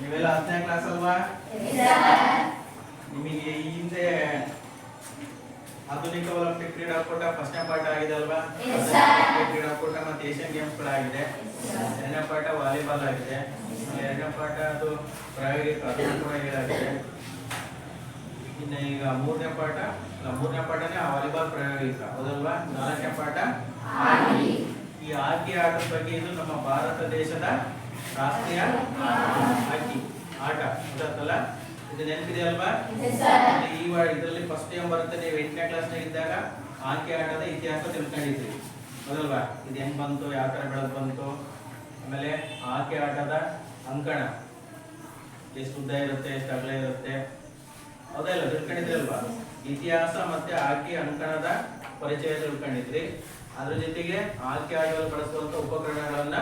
ನೀವೆಲ್ಲ 10ನೇ ಕ್ಲಾಸ್ ಅಲ್ವಾ? ನಿಮಗೆ ಈ ಹಿಂದೆ ಆಧುನಿಕ ಒಲಿಂಪಿಕ್ ಕ್ರೀಡಾಕೂಟ ಫಸ್ಟ್ನೇ ಪಾಠ ಆಗಿದೆ ಅಲ್ವಾ? ಕ್ರೀಡಾಕೂಟ ಮತ್ತು ಏಷ್ಯನ್ ಗೇಮ್ಸ್ ಕೂಡ ಆಗಿದೆ. ಎರಡನೇ ಪಾಠ ವಾಲಿಬಾಲ್ ಆಗಿದೆ. ಎರಡನೇ ಪಾಠ ಅದು ಪ್ರಾಯೋಗಿಕ, ಅದು ಕೂಡ ಹೇಳಾಗಿದೆ. ಇನ್ನು ಈಗ ಮೂರನೇ ಪಾಠನೇ ವಾಲಿಬಾಲ್ ಪ್ರಾಯೋಗಿಕ, ಹೌದಲ್ವಾ? ನಾಲ್ಕನೇ ಪಾಠ ಈ ಹಾಕಿ ಆಟದ ಬಗ್ಗೆ. ಇದು ನಮ್ಮ ಭಾರತ ದೇಶದ ರಾಷ್ಟ್ರೀಯ ಹಾಕಿ ಆಟ ಗೊತ್ತಲ್ಲ? ಇದು ನೆನಪಿದೆ ಅಲ್ವಾ? ಇದರಲ್ಲಿ ಫಸ್ಟ್ ಟೈಮ್ ಬರುತ್ತೆ. ನೀವು 8ನೇ ಕ್ಲಾಸ್ನಾಗ ಇದ್ದಾಗ ಹಾಕಿ ಆಟದ ಇತಿಹಾಸ ತಿಳ್ಕೊಂಡಿದ್ರಿ, ಹೌದಲ್ವಾ? ಇದು ಹೆಂಗ್ ಬಂತು, ಯಾವ ತರ ಬೆಳೆದು ಬಂತು, ಆಮೇಲೆ ಹಾಕಿ ಆಟದ ಅಂಕಣ ಎಷ್ಟು ಉದ್ದ ಇರುತ್ತೆ, ಎಷ್ಟು ಅಗಲ ಇರುತ್ತೆ, ಹೌದಲ್ಲ? ತಿಳ್ಕೊಂಡಿದ್ರಿ ಅಲ್ವಾ? ಇತಿಹಾಸ ಮತ್ತೆ ಹಾಕಿ ಅಂಕಣದ ಪರಿಚಯ ತಿಳ್ಕೊಂಡಿದ್ರಿ. ಅದ್ರ ಜೊತೆಗೆ ಹಾಕಿ ಆಟದಲ್ಲಿ ಬಳಸುವಂತ ಉಪಕರಣಗಳನ್ನ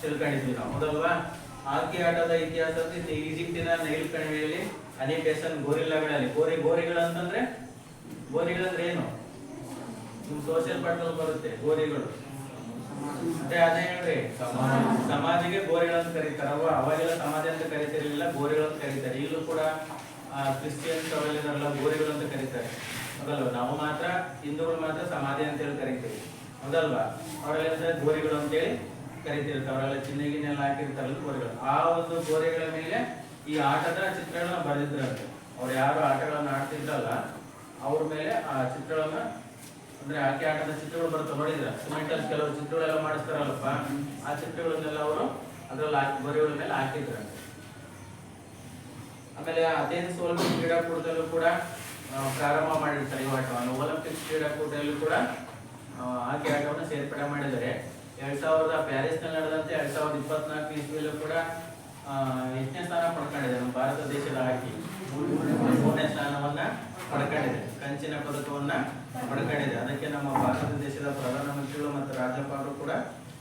ತಿಳ್ಕೊಂಡಿದ್ವಿ ನಾವು, ಹೌದಲ್ವಾ? ಹಾಕಿ ಆಟದ ಇತಿಹಾಸದಲ್ಲಿ ಈಜಿಪ್ಟಿನ ನೈಲ್ ಕಣಿವೆಯಲ್ಲಿ ಅನೇಕ ಗೋರಿಲ್ಲಗಳಲ್ಲಿ ಗೋರಿಗಳಂತಂದ್ರೆ ಏನು? ನಿಮ್ ಸೋಷಿಯಲ್ ಪಾಠದಲ್ಲಿ ಬರುತ್ತೆ ಗೋರಿಗಳು. ಅದೇ ಹೇಳ್ರಿ, ಸಮಾಧಿಗೆ ಗೋರಿಗಳಂತ ಕರೀತಾರ. ಅವಾಗೆಲ್ಲ ಸಮಾಧಿ ಅಂತ ಕರೀತಿರ್ಲಿಲ್ಲ, ಗೋರಿಗಳಂತ ಕರೀತಾರೆ. ಇಲ್ಲೂ ಕೂಡ ಕ್ರಿಶ್ಚಿಯನ್ಸ್ ಅವರೆಲ್ಲ ಗೋರಿಗಳು ಅಂತ ಕರೀತಾರೆ, ಹೌದಲ್ವಾ? ನಾವು ಮಾತ್ರ ಹಿಂದೂಗಳು ಮಾತ್ರ ಸಮಾಧಿ ಅಂತ ಹೇಳಿ ಕರಿತೀವಿ, ಹೌದಲ್ವಾ? ಅವರೆಲ್ಲ ಗೋರಿಗಳು ಅಂತೇಳಿ ಕರಿತಿರ್ತಾರೆ. ಅವರೆಲ್ಲ ಚಿನ್ನಗಿನೆಲ್ಲ ಹಾಕಿರ್ತಾರಲ್ಲ ಗೋರಿಗಳು. ಆ ಒಂದು ಗೋರಿಗಳ ಮೇಲೆ ಈ ಆಟದ ಚಿತ್ರಗಳನ್ನ ಬರೆದಿದ್ರಂತೆ. ಅವ್ರು ಯಾರು ಆಟಗಳನ್ನ ಆಡ್ತಿದ್ರಲ್ಲ ಅವ್ರ ಮೇಲೆ ಆ ಚಿತ್ರಗಳನ್ನ, ಅಂದ್ರೆ ಹಾಕಿ ಆಟದ ಚಿತ್ರಗಳು ಬರುತ್ತೆ ನೋಡಿದ್ರ? ಸಿಮೆಂಟ್ ಅಲ್ಲಿ ಕೆಲವು ಚಿತ್ರಗಳೆಲ್ಲ ಮಾಡಿಸ್ತಾರಲ್ಲಪ್ಪ, ಆ ಚಿತ್ರಗಳನ್ನೆಲ್ಲ ಅವರು ಅದ್ರಲ್ಲಿ ಗೋರಿಗಳ ಮೇಲೆ ಹಾಕಿದ್ರಂತೆ. ಆಮೇಲೆ ಅಥೆನ್ಸ್ ಒಲಿಂಪಿಕ್ ಕ್ರೀಡಾಕೂಟದಲ್ಲೂ ಕೂಡ ಪ್ರಾರಂಭ ಮಾಡಿರ್ತಾರೆ ಈ ಆಟವನ್ನು. ಒಲಿಂಪಿಕ್ ಕ್ರೀಡಾಕೂಟದಲ್ಲೂ ಕೂಡ ಹಾಕಿ ಆಟವನ್ನು ಸೇರ್ಪಡೆ ಮಾಡಿದ್ದಾರೆ. 2000 ಪ್ಯಾರಿಸ್ ನಲ್ಲಿ ನಡೆದಂತೆ 2024 ಇಸ್ವಿಯಲ್ಲೂ ಕೂಡ 8ನೇ ಸ್ಥಾನ ಪಡ್ಕೊಂಡಿದೆ ನಮ್ಮ ಭಾರತ ದೇಶದ ಹಾಕಿ. 3ನೇ ಸ್ಥಾನವನ್ನ ಪಡ್ಕೊಂಡಿದೆ, ಕಂಚಿನ ಪದಕವನ್ನ ಪಡ್ಕೊಂಡಿದೆ. ಅದಕ್ಕೆ ನಮ್ಮ ಭಾರತ ದೇಶದ ಪ್ರಧಾನಮಂತ್ರಿಗಳು ಮತ್ತು ರಾಜ್ಯಪಾಲರು ಕೂಡ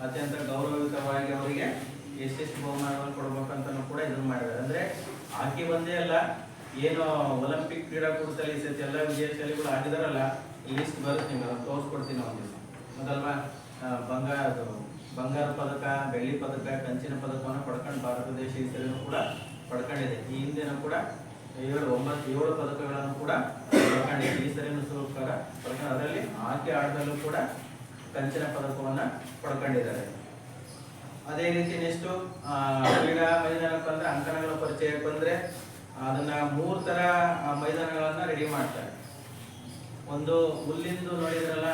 ಅತ್ಯಂತ ಗೌರವಯುತವಾಗಿ ಅವರಿಗೆ ಎಷ್ಟೆಷ್ಟು ಬಹುಮಾನವನ್ನು ಕೊಡ್ಬೇಕಂತ ಕೂಡ ಇದನ್ನ ಮಾಡಿದ್ದಾರೆ. ಅಂದ್ರೆ ಹಾಕಿ ಒಂದೇ ಅಲ್ಲ, ಏನು ಒಲಿಂಪಿಕ್ ಕ್ರೀಡಾಕೂಟದಲ್ಲಿ ಎಲ್ಲ ವಿಜಯಶಾಲಿಗಳು ಆಗಿದಾರಲ್ಲ, ಲಿಸ್ಟ್ ಬರುತ್ತೆ, ನಿಮ್ಗೆ ಅದನ್ನು ತೋರಿಸ್ಕೊಡ್ತೀನಿ ಒಂದು ದಿವಸ, ಹೌದಲ್ವಾ? ಬಂಗಾರ ಪದಕ, ಬೆಳ್ಳಿ ಪದಕ, ಕಂಚಿನ ಪದಕವನ್ನು ಪಡ್ಕೊಂಡು ಭಾರತ ದೇಶ ಈ ಸರಿನೂ ಕೂಡ ಪಡ್ಕೊಂಡಿದೆ. ಈ ಹಿಂದೆನೂ ಕೂಡ 7 ಪದಕಗಳನ್ನು ಕೂಡ ಪಡ್ಕೊಂಡಿದೆ. ಈ ಸರಿನೂ ಸೂಪರ್ ಪಡ್ಕೊಂಡು ಅದರಲ್ಲಿ ಹಾಕಿ ಆಟದಲ್ಲೂ ಕೂಡ ಕಂಚಿನ ಪದಕವನ್ನ ಪಡ್ಕೊಂಡಿದ್ದಾರೆ. ಅದೇ ರೀತಿ ನೆಕ್ಸ್ಟ್ ಕ್ರೀಡಾ ಮೈದಾನಕ್ಕೆ ಬಂದ್ರೆ, ಅಂಕಣಗಳ ಪರಿಚಯಕ್ಕೆ ಬಂದ್ರೆ ಅದನ್ನ 3 ತರ ಮೈದಾನಗಳನ್ನ ರೆಡಿ ಮಾಡ್ತಾರೆ. ಒಂದು ಹುಲ್ಲಿಂದು ನೋಡಿದ್ರಲ್ಲ,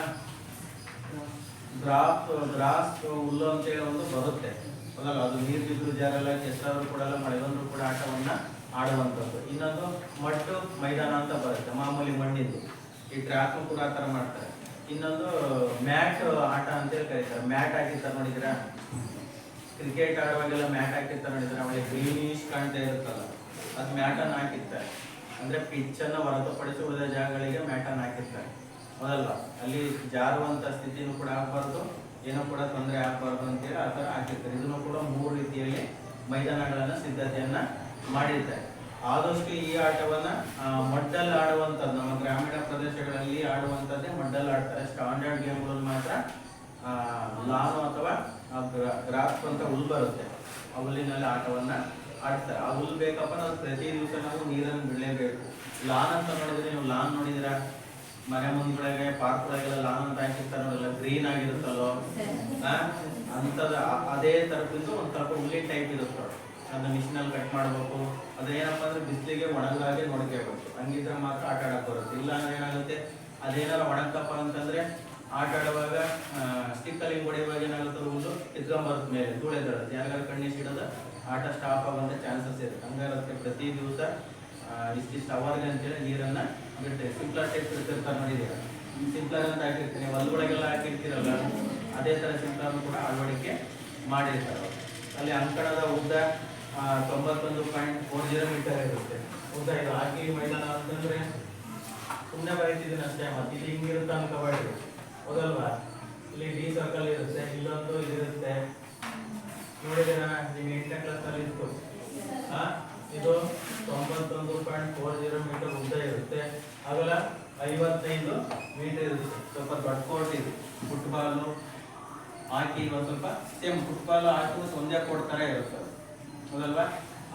ಗ್ರಾಸ್ ಹುಲ್ಲು ಅಂತ ಹೇಳಿ ಒಂದು ಬರುತ್ತೆ, ಅದಲ್ಲ? ಅದು ನೀರು ಬಿದ್ದು ಜಾರೆಲ್ಲ ಕೆಸರಾದ್ರು ಕೂಡ ಮಳೆ ಬಂದ್ರು ಕೂಡ ಆಟವನ್ನ ಆಡುವಂಥದ್ದು. ಇನ್ನೊಂದು ಮಟ್ಟು ಮೈದಾನ ಅಂತ ಬರುತ್ತೆ, ಮಾಮೂಲಿ ಮಣ್ಣಿಂದು. ಈ ಟ್ರ್ಯಾಕ್ ಕೂಡ ಆ ತರ ಮಾಡ್ತಾರೆ. ಇನ್ನೊಂದು ಮ್ಯಾಟ್ ಆಟ ಅಂತೇಳಿ ಕರೀತಾರೆ. ಮ್ಯಾಟ್ ಹಾಕಿರ್ತಾರೆ ನೋಡಿದ್ರ? ಕ್ರಿಕೆಟ್ ಆಡುವಾಗೆಲ್ಲ ಮ್ಯಾಟ್ ಹಾಕಿರ್ತಾರೆ ನೋಡಿದ್ರೆ, ಅವಳಿಗೆ ಗ್ರೀನಿಶ್ ಕಾಣ್ತಾ ಇರುತ್ತಲ್ಲ, ಅದು ಮ್ಯಾಟ್ ಅನ್ನು ಹಾಕಿರ್ತಾರೆ. ಅಂದ್ರೆ ಪಿಚ್ ಅನ್ನ ಹೊರತುಪಡಿಸಿ ಉಳಿದ ಜಾಗಗಳಿಗೆ ಮ್ಯಾಟ್ ಅನ್ನು ಹಾಕಿರ್ತಾರೆ, ಹೌದಲ್ವಾ? ಅಲ್ಲಿ ಜಾರುವಂತ ಸ್ಥಿತಿನೂ ಕೂಡ ಆಗಬಾರ್ದು, ಏನೂ ಕೂಡ ತೊಂದರೆ ಆಗಬಾರ್ದು ಅಂತೇಳಿ ಆ ಥರ ಹಾಕಿರ್ತಾರೆ. ಇದನ್ನು ಕೂಡ 3 ರೀತಿಯಲ್ಲಿ ಮೈದಾನಗಳನ್ನ ಸಿದ್ಧತೆಯನ್ನ ಮಾಡಿರ್ತಾರೆ. ಆದಷ್ಟು ಈ ಆಟವನ್ನ ಮಡ್ಡಲ್ಲಿ ಆಡುವಂಥದ್ದು, ನಮ್ಮ ಗ್ರಾಮೀಣ ಪ್ರದೇಶಗಳಲ್ಲಿ ಆಡುವಂಥದ್ದೇ ಮಡ್ಡಲ್ಲಿ ಆಡ್ತಾರೆ. ಸ್ಟ್ಯಾಂಡರ್ಡ್ ಗೇಮ್ಗಳಲ್ಲಿ ಮಾತ್ರ ಲಾನು ಅಥವಾ ಗ್ರಾಸ್ ಅಂತ ಹುಲ್ ಬರುತ್ತೆ, ಆ ಹುಲ್ಲಿನಲ್ಲಿ ಆಟವನ್ನ ಆಡ್ತಾರೆ. ಆ ಹುಲ್ ಬೇಕಪ್ಪ ನಾವು ಪ್ರತಿ ದಿವಸ ನಾವು ನೀರನ್ನು ಬಿಡಲೇಬೇಕು. ಲಾನ್ ಅಂತ ನೋಡಿದ್ರೆ, ನೀವು ಲಾನ್ ನೋಡಿದಿರ? ಮನೆ ಮುಂದ್ಗಳಿಗೆ ಪಾರ್ಕ್ ಒಳಗೆಲ್ಲ ಲಾನ್ ಅಂತ ಹಾಕಿರ್ತಾರೆ ನೋಡಿಲ್ಲ, ಗ್ರೀನ್ ಆಗಿರುತ್ತಲ್ಲೋ, ಅಂತದ ಅದೇ ತರಪಿಂದು ಒಂದು ಸ್ವಲ್ಪ ಹುಲ್ಲಿನ ಟೈಪ್ ಇರುತ್ತೆ. ಅದನ್ನ ಮಿಷಿನಲ್ಲಿ ಕಟ್ ಮಾಡಬೇಕು. ಅದೇನಪ್ಪ ಅಂದ್ರೆ ಬಿಸಿಲಿಗೆ ಒಣಗಾಗೆ ನೋಡ್ಕೋಬೇಕು, ಹಂಗಿದ್ರೆ ಮಾತ್ರ ಆಟ ಆಡಕ್ ಬರುತ್ತೆ. ಇಲ್ಲ ಅಂದ್ರೆ ಏನಾಗುತ್ತೆ, ಅದೇನಾರ ಒಣಗ್ತಪ್ಪ ಅಂತಂದ್ರೆ ಆಟ ಆಡುವಾಗ ಸ್ಟಿಕ್ಕಲ್ಲಿ ಹೊಡೆಯುವಾಗ ಏನಾಗುತ್ತೆ, ಹುಲ್ಲು ಕಿತ್ಕೊಂಡ್ಬರುತ್ತೆ ಮೇಲೆ, ಧೂಳೆದರುತ್ತೆ, ಯಾರಿಗಾರ ಕಣ್ಣಿ ಸಿಡೋದು ಆಟ ಸ್ಟಾಪ್ ಆಗುವಂತ ಚಾನ್ಸಸ್ ಇರುತ್ತೆ. ಹಂಗಾಗುತ್ತೆ ಪ್ರತಿ ದಿವಸ ಇಷ್ಟಿಷ್ಟು ಅವರ್ಗೆ ಅಂತೇಳಿ ನೀರನ್ನ ಬಿಡ್ತೇವೆ. ಸಿಂಪ್ಲರ್ ಟೈಪ್ ಇರ್ತಿರ್ತಾರೆ ನೋಡಿದೀರ? ಸಿಂಪ್ಲರ್ ಅಂತ ಹಾಕಿರ್ತೀನಿ, ಹೊಲದೊಳಗೆಲ್ಲ ಹಾಕಿರ್ತೀರಲ್ಲ, ಅದೇ ತರ ಸಿಂಪ್ಲರ್ ಕೂಡ ಅಳವಡಿಕೆ ಮಾಡಿರ್ತಾರೆ. ಅಲ್ಲಿ ಅಂಕಣದ ಉದ್ದ 91.40 ಮೀಟರ್ ಇರುತ್ತೆ ಉದ್ದ. ಇದು ಹಾಕಿ ಮೈದಾನ ಅಂತಂದ್ರೆ ಸುಮ್ಮನೆ ಬರೀತಿದ್ದೀನಿ ಅಷ್ಟೇ, ಮತ್ತೆ ಇಲ್ಲಿ ಹಿಂಗಿರುತ್ತೆ ಅನ್ಕೋಬೇಡ್ರಿ, ಹೌದಲ್ವಾ? ಇಲ್ಲಿ ಡಿ ಸರ್ಕಲ್ ಇರುತ್ತೆ, ಇಲ್ಲೊಂದು ಇದಿರುತ್ತೆ ನೋಡಿದಿರ? ನಿಮ್ಗೆ 8ನೇ ಕ್ಲಾಸ್ ಅಲ್ಲಿ ಇತ್ತು. ಇದು 91.40 ಮೀಟರ್ ಉದ್ದ ಇರುತ್ತೆ, ಅಗಲ 55 ಮೀಟರ್ ಇರುತ್ತೆ. ಸ್ವಲ್ಪ ದೊಡ್ಡ ಕೋರ್ಟ್ ಇದೆ. ಫುಟ್ಬಾಲು ಹಾಕಿ ಒಂದು ಸ್ವಲ್ಪ ಸೇಮ್ ಫುಟ್ಬಾಲ್ ಹಾಕಿ ಒಂದೇ ಕೋರ್ಟ್ ತರ ಇರುತ್ತೆ, ಹೌದಲ್ವಾ?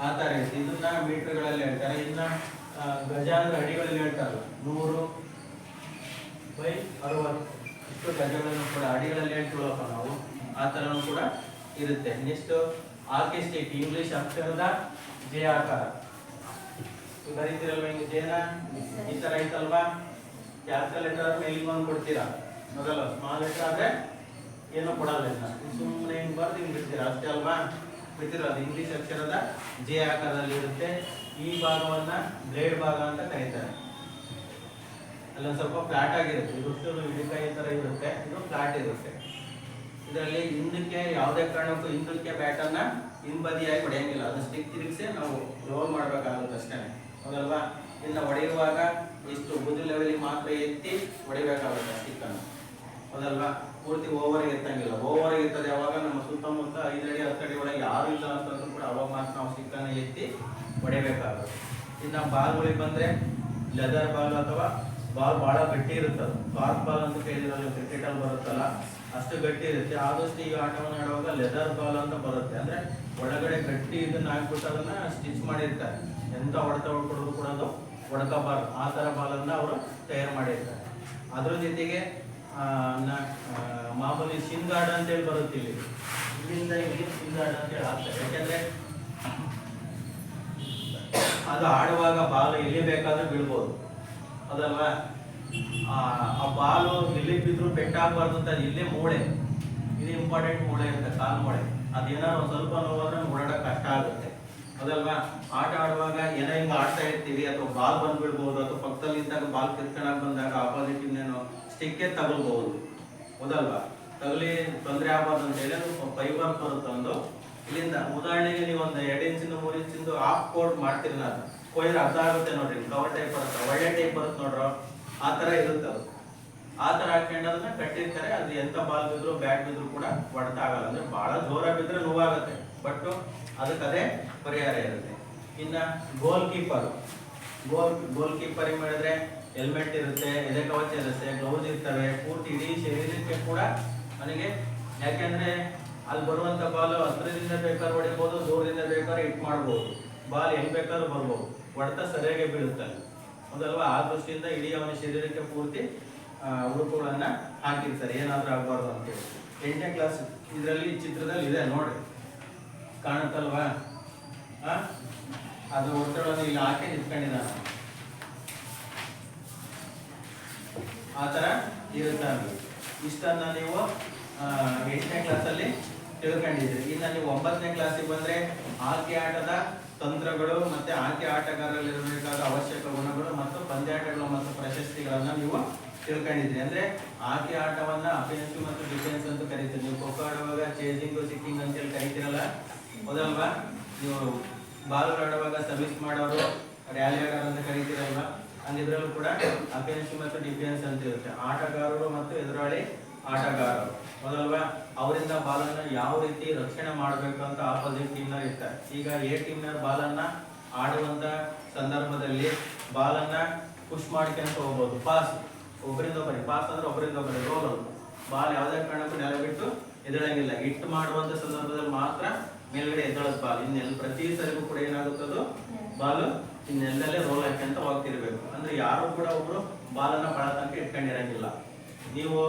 ಆ ತರ ಇರುತ್ತೆ. ಇದನ್ನ ಮೀಟರ್ಗಳಲ್ಲಿ ಹೇಳ್ತಾರೆ. ಇನ್ನ ಗಜ ಅಂದ್ರೆ ಅಡಿಗಳಲ್ಲಿ ಹೇಳ್ತಾರಲ್ಲ, 100/60 ಇಷ್ಟು ಗಜಗಳನ್ನು ಕೂಡ ಅಡಿಗಳಲ್ಲಿ ಹೇಳ್ಕೊಳ್ಳೋಕ ನಾವು. ಆ ತರನು ಕೂಡ ಇರುತ್ತೆ. ನೆಕ್ಸ್ಟ್ ಆರ್ಕೆಸ್ಟಿಕ್, ಇಂಗ್ಲಿಷ್ ಅಕ್ಷರದ ಜೆ ಆಕಾರ ಬರೀತಿರಲ್ವಾ? ಹಿಂಗೆ ಜೇನ ಈ ತರ ಐತಲ್ವಾ? ಕ್ಯಾಪಿಟಲ್ ಲೆಟರ್ ಮೇಲಿಗೆ ಒಂದು ಕೊಡ್ತೀರಾ, ಮೊದಲ ಸ್ಮಾಲ್ ಲೆಟರ್ ಆದ್ರೆ ಏನೋ ಕೊಡಲ್ಲ. ಸುಮ್ಮನೆ ಹಿಂಗ್ ಬರ್ದು ಹಿಂಗ್ ಬಿಡ್ತೀರಾ ಅಷ್ಟೇ ಅಲ್ವಾ? ಬಿಡ್ತೀರ. ಅದು ಇಂಗ್ಲಿಷ್ ಅಕ್ಷರದ ಜೆ ಆಕಾರದಲ್ಲಿ ಇರುತ್ತೆ. ಈ ಭಾಗವನ್ನ ಬ್ಲೇಡ್ ಭಾಗ ಅಂತ ಕರೀತಾರೆ. ಅಲ್ಲೊಂದು ಸ್ವಲ್ಪ ಫ್ಲಾಟ್ ಆಗಿರುತ್ತೆ. ಇದು ಇಡಿಕಾಯಿ ತರ ಇರುತ್ತೆ, ಇದು ಫ್ಲಾಟ್ ಇರುತ್ತೆ. ಇದರಲ್ಲಿ ಹಿಂದಕ್ಕೆ ಯಾವುದೇ ಕಾರಣಕ್ಕೂ ಹಿಂದಕ್ಕೆ ಬ್ಯಾಟನ್ನ ಹಿಂಬದಿಯಾಗಿ ಹೊಡೆಯಂಗಿಲ್ಲ. ಅದು ಸ್ಟಿಕ್ ತಿರುಗಿಸಿ ನಾವು ರೋಲ್ ಮಾಡ್ಬೇಕಾಗುತ್ತೆ ಅಷ್ಟೇ, ಹೌದಲ್ವಾ? ಇನ್ನು ಹೊಡೆಯುವಾಗ ಇಷ್ಟು ಬುದ್ಧ ಲೆವೆಲಿಗೆ ಮಾತ್ರ ಎತ್ತಿ ಹೊಡಿಬೇಕಾಗುತ್ತೆ ಸ್ಟಿಕ್ ಅನ್ನು, ಹೌದಲ್ವಾ? ಪೂರ್ತಿ ಓವರ್ ಎತ್ತಂಗಿಲ್ಲ. ಓವರ್ ಎತ್ತದ ಯಾವಾಗ ನಮ್ಮ ಸುತ್ತಮುತ್ತ 5 ಅಡಿ 10 ಅಡಿ ಒಳಗೆ ಯಾರು ಇಲ್ಲ ಅಂತಂದ್ರೂ ಕೂಡ ಅವಾಗ ಮಾತ್ರ ನಾವು ಸ್ಟಿಕ್ ಅನ್ನು ಎತ್ತಿ ಹೊಡಿಬೇಕಾಗುತ್ತೆ. ಇನ್ನು ಬಾಲ್ಗಳಿಗೆ ಬಂದ್ರೆ ಲೆದರ್ ಬಾಲ್ ಅಥವಾ ಬಾಲ್ ಬಹಳ ಗಟ್ಟಿ ಇರುತ್ತಲ್ಲ, ಕಾರ್ಕ್ ಬಾಲ್ ಅಂತ ಕೇಳಿದ್ರಲ್ಲ, ಕ್ರಿಕೆಟ್ ಅಲ್ಲಿ ಬರುತ್ತಲ್ಲ, ಅಷ್ಟು ಗಟ್ಟಿ ಇರುತ್ತೆ. ಆದಷ್ಟು ಈಗ ಆಟವನ್ನು ಆಡುವಾಗ ಲೆದರ್ ಬಾಲ್ ಅಂತ ಬರುತ್ತೆ. ಅಂದ್ರೆ ಒಳಗಡೆ ಗಟ್ಟಿ ಇದನ್ನ ಹಾಕ್ಬಿಟ್ಟು ಅದನ್ನ ಸ್ಟಿಚ್ ಮಾಡಿರ್ತಾರೆ. ಎಂತ ಹೊಡೆತ ಹೊಡ್ಕೊಡೋದು ಕೂಡ ಅದು ಹೊಡ್ಕೋಬಾರ್ದು, ಆ ತರ ಬಾಲನ್ನ ಅವರು ತಯಾರು ಮಾಡಿರ್ತಾರೆ. ಅದ್ರ ಜೊತೆಗೆ ಮಾಮೂಲಿ ಶಿಂಗಾಡ್ ಅಂತೇಳಿ ಬರುತ್ತೆ. ಇಲ್ಲಿಂದ ಇಲ್ಲಿ ಶಿಂಗಾಡ್ ಅಂತೇಳಿ ಹಾಕ್ತಾರೆ. ಯಾಕೆಂದ್ರೆ ಅದು ಆಡುವಾಗ ಬಾಲ್ ಎಲ್ಲಿ ಬೇಕಾದ್ರೂ ಬೀಳ್ಬೋದು, ಅದಲ್ವಾ? ಆ ಬಾಲು ಎಲ್ಲಿ ಬಿದ್ರು ಪೆಟ್ಟಾಗಬಾರ್ದು ಅಂತ ಇಲ್ಲೇ ಮೂಳೆ, ಇದು ಇಂಪಾರ್ಟೆಂಟ್ ಮೂಳೆ ಇರುತ್ತೆ, ಕಾಲ್ ಮೂಳೆ. ಅದೇನಾದ್ರು ಒಂದು ಸ್ವಲ್ಪ ನೋವಾದ್ರೆ ಓಡಾಡಕ್ ಕಷ್ಟ ಆಗುತ್ತೆ, ಅದಲ್ವಾ? ಆಟ ಆಡುವಾಗ ಏನೋ ಹಿಂಗ ಆಡ್ತಾ ಇರ್ತೀವಿ, ಅಥವಾ ಬಾಲ್ ಬಂದ್ಬಿಡ್ಬಹುದು, ಅಥವಾ ಪಕ್ಕದಲ್ಲಿ ನಿಂತಾಗ ಬಾಲ್ ಕಿತ್ಕೊಳಕ್ ಬಂದಾಗ ಆಪೋಸಿಟ್ ಇನ್ನೇನು ಸ್ಟಿಕ್ಕೇ ತಗಲ್ಬಹುದು, ಹೌದಲ್ವಾ? ತಗಲಿ ತೊಂದರೆ ಆಗಬಾರ್ದು ಅಂತ ಹೇಳಿ ಫೈಬರ್ ಬರುತ್ತೆ ಒಂದು. ಇಲ್ಲಿಂದ ಉದಾಹರಣೆಗೆ ನೀವು ಒಂದು 2 ಇಂಚಿಂದ 3 ಇಂಚಿಂದ ಹಾಫ್ ಕೋಟ್ ಮಾಡ್ತೀರಿ, ನಾನು ಕೊಯ್ದ್ರೆ ಅರ್ಧ ಆಗುತ್ತೆ ನೋಡ್ರಿ. ಕವರ್ ಟೈಪ್ ಬರುತ್ತೆ, ಒಳ್ಳೆ ಟೈಪ್ ಬರುತ್ತೆ ನೋಡ್ರ, ಆ ತರ ಇರುತ್ತೆ ಅದು. ಆ ತರ ಹಾಕೊಂಡು ಅದನ್ನ ಕಟ್ಟಿರ್ತಾರೆ. ಅದು ಎಂತ ಬಾಲ್ ಬಿದ್ರು ಬ್ಯಾಟ್ ಬಿದ್ರು ಕೂಡ ಹೊಡೆತ ಆಗಲ್ಲ. ಅಂದ್ರೆ ಬಹಳ ಜೋರಾಗಿ ಬಿದ್ರೆ ನೋವಾಗುತ್ತೆ, ಬಟ್ ಅದಕ್ಕೆ ಅದೇ ಪರಿಹಾರ ಇರುತ್ತೆ. ಇನ್ನ ಗೋಲ್ ಕೀಪರ್ ಏನ್ ಮಾಡಿದ್ರೆ ಹೆಲ್ಮೆಟ್ ಇರುತ್ತೆ, ಎದೆ ಕವಚ ಇರುತ್ತೆ, ಗ್ಲೌಸ್ ಇರ್ತವೆ, ಪೂರ್ತಿ ಇಡೀ ಶರೀರಕ್ಕೆ ಕೂಡ ನನಗೆ. ಯಾಕೆಂದ್ರೆ ಅಲ್ಲಿ ಬರುವಂತ ಬಾಲ್ ಹತ್ರದಿಂದ ಬೇಕಾದ್ರೆ ಹೊಡಿಬಹುದು, ದೂರದಿಂದ ಬೇಕಾದ್ರೆ ಹಿಟ್ ಮಾಡ್ಬೋದು, ಬಾಲ್ ಹೆಂಗ್ ಬೇಕಾದ್ರೂ ಬರ್ಬೋದು, ಹೊಡೆತ ಸರಿಯಾಗಿ ಬೀಳುತ್ತೆ, ಹೌದಲ್ವಾ? ಆ ದೃಷ್ಟಿಯಿಂದ ಇಡೀ ಅವನ ಶರೀರಕ್ಕೆ ಪೂರ್ತಿ ಉಡುಪುಗಳನ್ನ ಹಾಕಿರ್ತಾರೆ, ಏನಾದ್ರೂ ಆಗ್ಬಾರ್ದು ಅಂತೇಳಿ. 8ನೇ ಕ್ಲಾಸ್ ಇದರಲ್ಲಿ ಚಿತ್ರದಲ್ಲಿ ಇದೆ ನೋಡಿ, ಕಾಣುತ್ತಲ್ವಾ? ಅದು ಒತ್ತಡವನ್ನು ಇಲ್ಲಿ ಹಾಕಿ ನಿಂತ್ಕೊಂಡಿದ್ದಾನೆ, ಆ ತರ ಇರುತ್ತೆ. ಇಷ್ಟನ್ನ ನೀವು 8ನೇ ಕ್ಲಾಸಲ್ಲಿ ತಿಳ್ಕೊಂಡಿದ್ರಿ. ಇನ್ನು ನೀವು 9ನೇ ಕ್ಲಾಸಿಗೆ ಬಂದ್ರೆ ಆಕೆ ಆಟದ ತಂತ್ರಗಳು ಮತ್ತೆ ಆಕೆ ಆಟಗಾರರಲ್ಲಿರಬೇಕಾದ ಅವಶ್ಯಕ ಗುಣಗಳು ಮತ್ತು ಪಂದ್ಯಾಟಗಳು ಮತ್ತು ಪ್ರಶಸ್ತಿಗಳನ್ನ ನೀವು ತಿಳ್ಕೊಂಡಿದ್ರಿ. ಅಂದ್ರೆ ಆಕೆ ಆಟವನ್ನ ಅಫೆನ್ಸಿವ್ ಮತ್ತು ಡಿಫೆನ್ಸ್ ಅಂತ ಕರೀತೀರಿ. ನೀವು ಖೋಖೋ ಆಡುವಾಗ ಚೇಸಿಂಗ್ ಸಿಕ್ಕಿಂಗ್ ಅಂತೇಳಿ ಕರೀತಿರಲ್ಲ, ಹೌದಲ್ವಾ? ನೀವು ಬಾಲ್ ಆಡುವಾಗ ಸರ್ವಿಸ್ ಮಾಡೋರು ರ್ಯಾಲಿ ಆಡೋರು ಅಂತ ಕರೀತಿರಲ್ವಾ? ಹಂಗಿದ್ರಲ್ಲೂ ಕೂಡ ಅಫೆನ್ಸಿವ್ ಮತ್ತು ಡಿಫೆನ್ಸ್ ಅಂತ ಇರುತ್ತೆ. ಆಟಗಾರರು ಮತ್ತು ಎದುರಾಳಿ ಆಟಗಾರರು, ಹೌದಲ್ವಾ? ಅವರಿಂದ ಬಾಲನ್ನ ಯಾವ ರೀತಿ ರಕ್ಷಣೆ ಮಾಡಬೇಕು ಅಂತ ಆಪೋಸಿಟ್ ಟೀಮ್ನರ್ ಇರ್ತಾರೆ. ಈಗ ಎ ಟೀಮ್ನರ್ ಬಾಲನ್ನ ಆಡುವಂತ ಸಂದರ್ಭದಲ್ಲಿ ಬಾಲನ್ನ ಪುಷ್ ಮಾಡ್ಕೊಂತ ಹೋಗ್ಬೋದು. ಪಾಸ್ ಒಬ್ಬರಿಂದ ಒಬ್ಬರಿಗೆ, ಪಾಸ್ ಅಂದ್ರೆ ಒಬ್ಬರಿಂದ ಒಬ್ಬರಿಗೆ, ರೋಲ್ ಅಂತ ಬಾಲ್ ಯಾವುದೇ ಕಾರಣಕ್ಕೂ ನೆಲ ಬಿಟ್ಟು ಎದಳಂಗಿಲ್ಲ. ಹಿಟ್ ಮಾಡುವಂತ ಸಂದರ್ಭದಲ್ಲಿ ಮಾತ್ರ ಮೇಲ್ಗಡೆ ಎದ್ದಳದ್ ಬಾಲ್. ಇನ್ನೆಲ್ಲ ಪ್ರತಿ ಸರಿಗೂ ಕೂಡ ಏನಾಗುತ್ತದು ಬಾಲು ಇನ್ನೆಲ್ಲೇ ರೋಲ್ ಹಾಕಂತ ಹೋಗ್ತಿರ್ಬೇಕು. ಅಂದ್ರೆ ಯಾರು ಕೂಡ ಒಬ್ರು ಬಾಲನ್ನ ಬಹಳ ತನಕ ಇಟ್ಕೊಂಡಿರಂಗಿಲ್ಲ. ನೀವು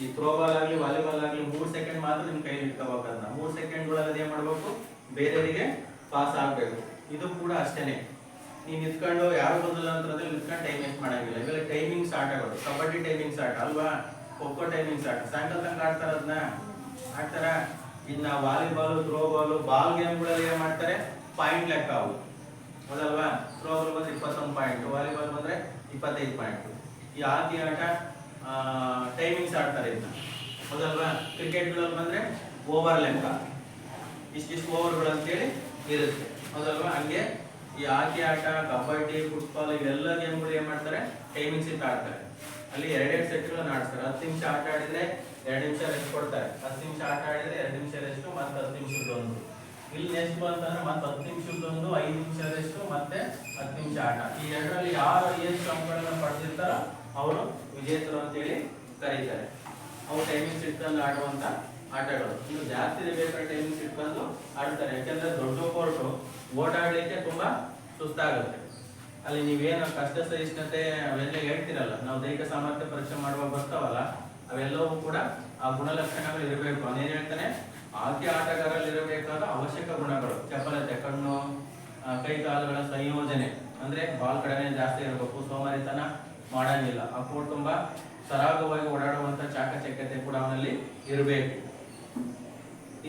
ಈ ಥ್ರೋ ಬಾಲ್ ಆಗ್ಲಿ ವಾಲಿಬಾಲ್ ಆಗ್ಲಿ 3 ಸೆಕೆಂಡ್ ಮಾತ್ರ ನಿಮ್ ಕೈಲಿ ಇಟ್ಕೋಬೇಕಂತ. 3 ಸೆಕೆಂಡ್ಗಳಲ್ಲಿ ಏನ್ ಮಾಡ್ಬೇಕು, ಬೇರೆಯವರಿಗೆ ಪಾಸ್ ಆಗ್ಬೇಕು. ಇದು ಕೂಡ ಅಷ್ಟೇನೆ. ನೀವು ನಿಂತ್ಕೊಂಡು ಯಾರು ಬಂದಿಲ್ಲ ಅಂತಂದ್ರೆ ನಿಂತ್ಕೊಂಡು ಟೈಮ್ ವೇಸ್ಟ್ ಮಾಡಂಗಿಲ್ಲ. ಇವೆಲ್ಲ ಟೈಮಿಂಗ್ಸ್ ಆಟಗಳು. ಕಬಡ್ಡಿ ಟೈಮಿಂಗ್ಸ್ ಆಟ ಅಲ್ವಾ, ಖೋಖೋ ಟೈಮಿಂಗ್ಸ್ ಆಟ, ಸಾಯಂಕಾಲ ತನಕ ಆಡ್ತಾರ, ಅದನ್ನ ಆಡ್ತಾರ. ಇನ್ನ ವಾಲಿಬಾಲ್ ಥ್ರೋ ಬಾಲ್ ಗೇಮ್ಗಳಲ್ಲಿ ಏನ್ ಮಾಡ್ತಾರೆ, ಪಾಯಿಂಟ್ ಲೆಕ್ಕ ಅವು, ಹೌದಲ್ವಾ? ಥ್ರೋ ಬಾಲ್ ಬಂದ್ರೆ 21 ಪಾಯಿಂಟ್, ವಾಲಿಬಾಲ್ ಬಂದ್ರೆ 25 ಪಾಯಿಂಟ್. ಈ ಆದಿ ಆಟ ಟೈಮಿಂಗ್ಸ್ ಆಡ್ತಾರೆ ಇದನ್ನ, ಹೌದಲ್ವಾ? ಕ್ರಿಕೆಟ್ಗಳಲ್ಲಿ ಬಂದ್ರೆ ಓವರ್ ಲೆಕ್ಕ, ಇಷ್ಟಿಷ್ಟು ಓವರ್ಗಳು ಅಂತೇಳಿ ಇರುತ್ತೆ, ಹೌದಲ್ವಾ? ಹಂಗೆ ಈ ಹಾಕಿ ಆಟ, ಕಬಡ್ಡಿ, ಫುಟ್ಬಾಲ್ ಇವೆಲ್ಲ ಗೇಮ್ಗಳು ಏನ್ ಮಾಡ್ತಾರೆ, ಟೈಮಿಂಗ್ಸ್ ಇಟ್ಟು ಆಡ್ತಾರೆ. ಅಲ್ಲಿ 2 ಸೆಟ್ಗಳನ್ನ ಆಡ್ತಾರೆ. 10 ನಿಮಿಷ ಆಟ ಆಡಿದ್ರೆ 2 ನಿಮಿಷ ರೆಸ್ಟ್ ಕೊಡ್ತಾರೆ. 10 ನಿಮಿಷ ಆಟ ಆಡಿದ್ರೆ 2 ನಿಮಿಷ ರೆಸ್ಟ್, ಮತ್ತೆ 10 ನಿಮಿಷದೊಂದು. ಇಲ್ಲಿ ನೆಕ್ಸ್ಟ್ ಅಂತಂದ್ರೆ ಮತ್ತೆ 10 ನಿಮಿಷದೊಂದು, 5 ನಿಮಿಷ ರೆಸ್ಟ್, ಮತ್ತೆ 10 ನಿಮಿಷ ಆಟ. ಈ ಎರಡರಲ್ಲಿ ಯಾರು ಏನು ಶ್ರಮಗಳನ್ನ ಪಡೆದಿರ್ತಾರ ಅವರು ವಿಜೇತರು ಅಂತೇಳಿ ಕರೀತಾರೆ. ಅವು ಟೈಮಿಂಗ್ಸ್ ಇಟ್ಟಲ್ಲಿ ಆಡುವಂತ ಆಟಗಳು. ಇನ್ನು ಜಾಸ್ತಿ ಬೇಕಾದ ಟೈಮಿಂಗ್ಸ್ ಇಟ್ಕೊಂಡು ಆಡ್ತಾರೆ. ಯಾಕಂದ್ರೆ ದೊಡ್ಡ ಕೋರ್ಟು ಓಡಾಡ್ಲಿಕ್ಕೆ ತುಂಬಾ ಸುಸ್ತಾಗುತ್ತೆ. ಅಲ್ಲಿ ನೀವೇನು ಕಷ್ಟ ಸಹಿಷ್ಣುತೆ ಅವೆಲ್ಲ ಹೇಳ್ತಿರಲ್ಲ, ನಾವು ದೈಹಿಕ ಸಾಮರ್ಥ್ಯ ಪರೀಕ್ಷೆ ಮಾಡುವಾಗ ಬರ್ತಾವಲ್ಲ, ಅವೆಲ್ಲವೂ ಕೂಡ ಆ ಗುಣಲಕ್ಷಣಗಳು ಇರಬೇಕು. ಅವನೇನ್ ಹೇಳ್ತಾನೆ, ಆದ್ಯ ಆಟಗಾರಲ್ಲಿ ಇರಬೇಕಾದ ಅವಶ್ಯಕ ಗುಣಗಳು: ಚಪಲತೆ, ಕಣ್ಣು, ಕೈ ಕಾಲುಗಳ ಸಂಯೋಜನೆ, ಅಂದ್ರೆ ಬಾಲ್ ಕಡೆನೆ ಜಾಸ್ತಿ ಇರಬೇಕು, ಸೋಮಾರಿತನ ಮಾಡಂಗಿಲ್ಲ, ಆ ಕೋರ್ಟ್ ತುಂಬಾ ಸರಾಗವಾಗಿ ಓಡಾಡುವಂತ ಚಾಕಚಕ್ಯತೆ ಕೂಡ ಅವನಲ್ಲಿ ಇರಬೇಕು.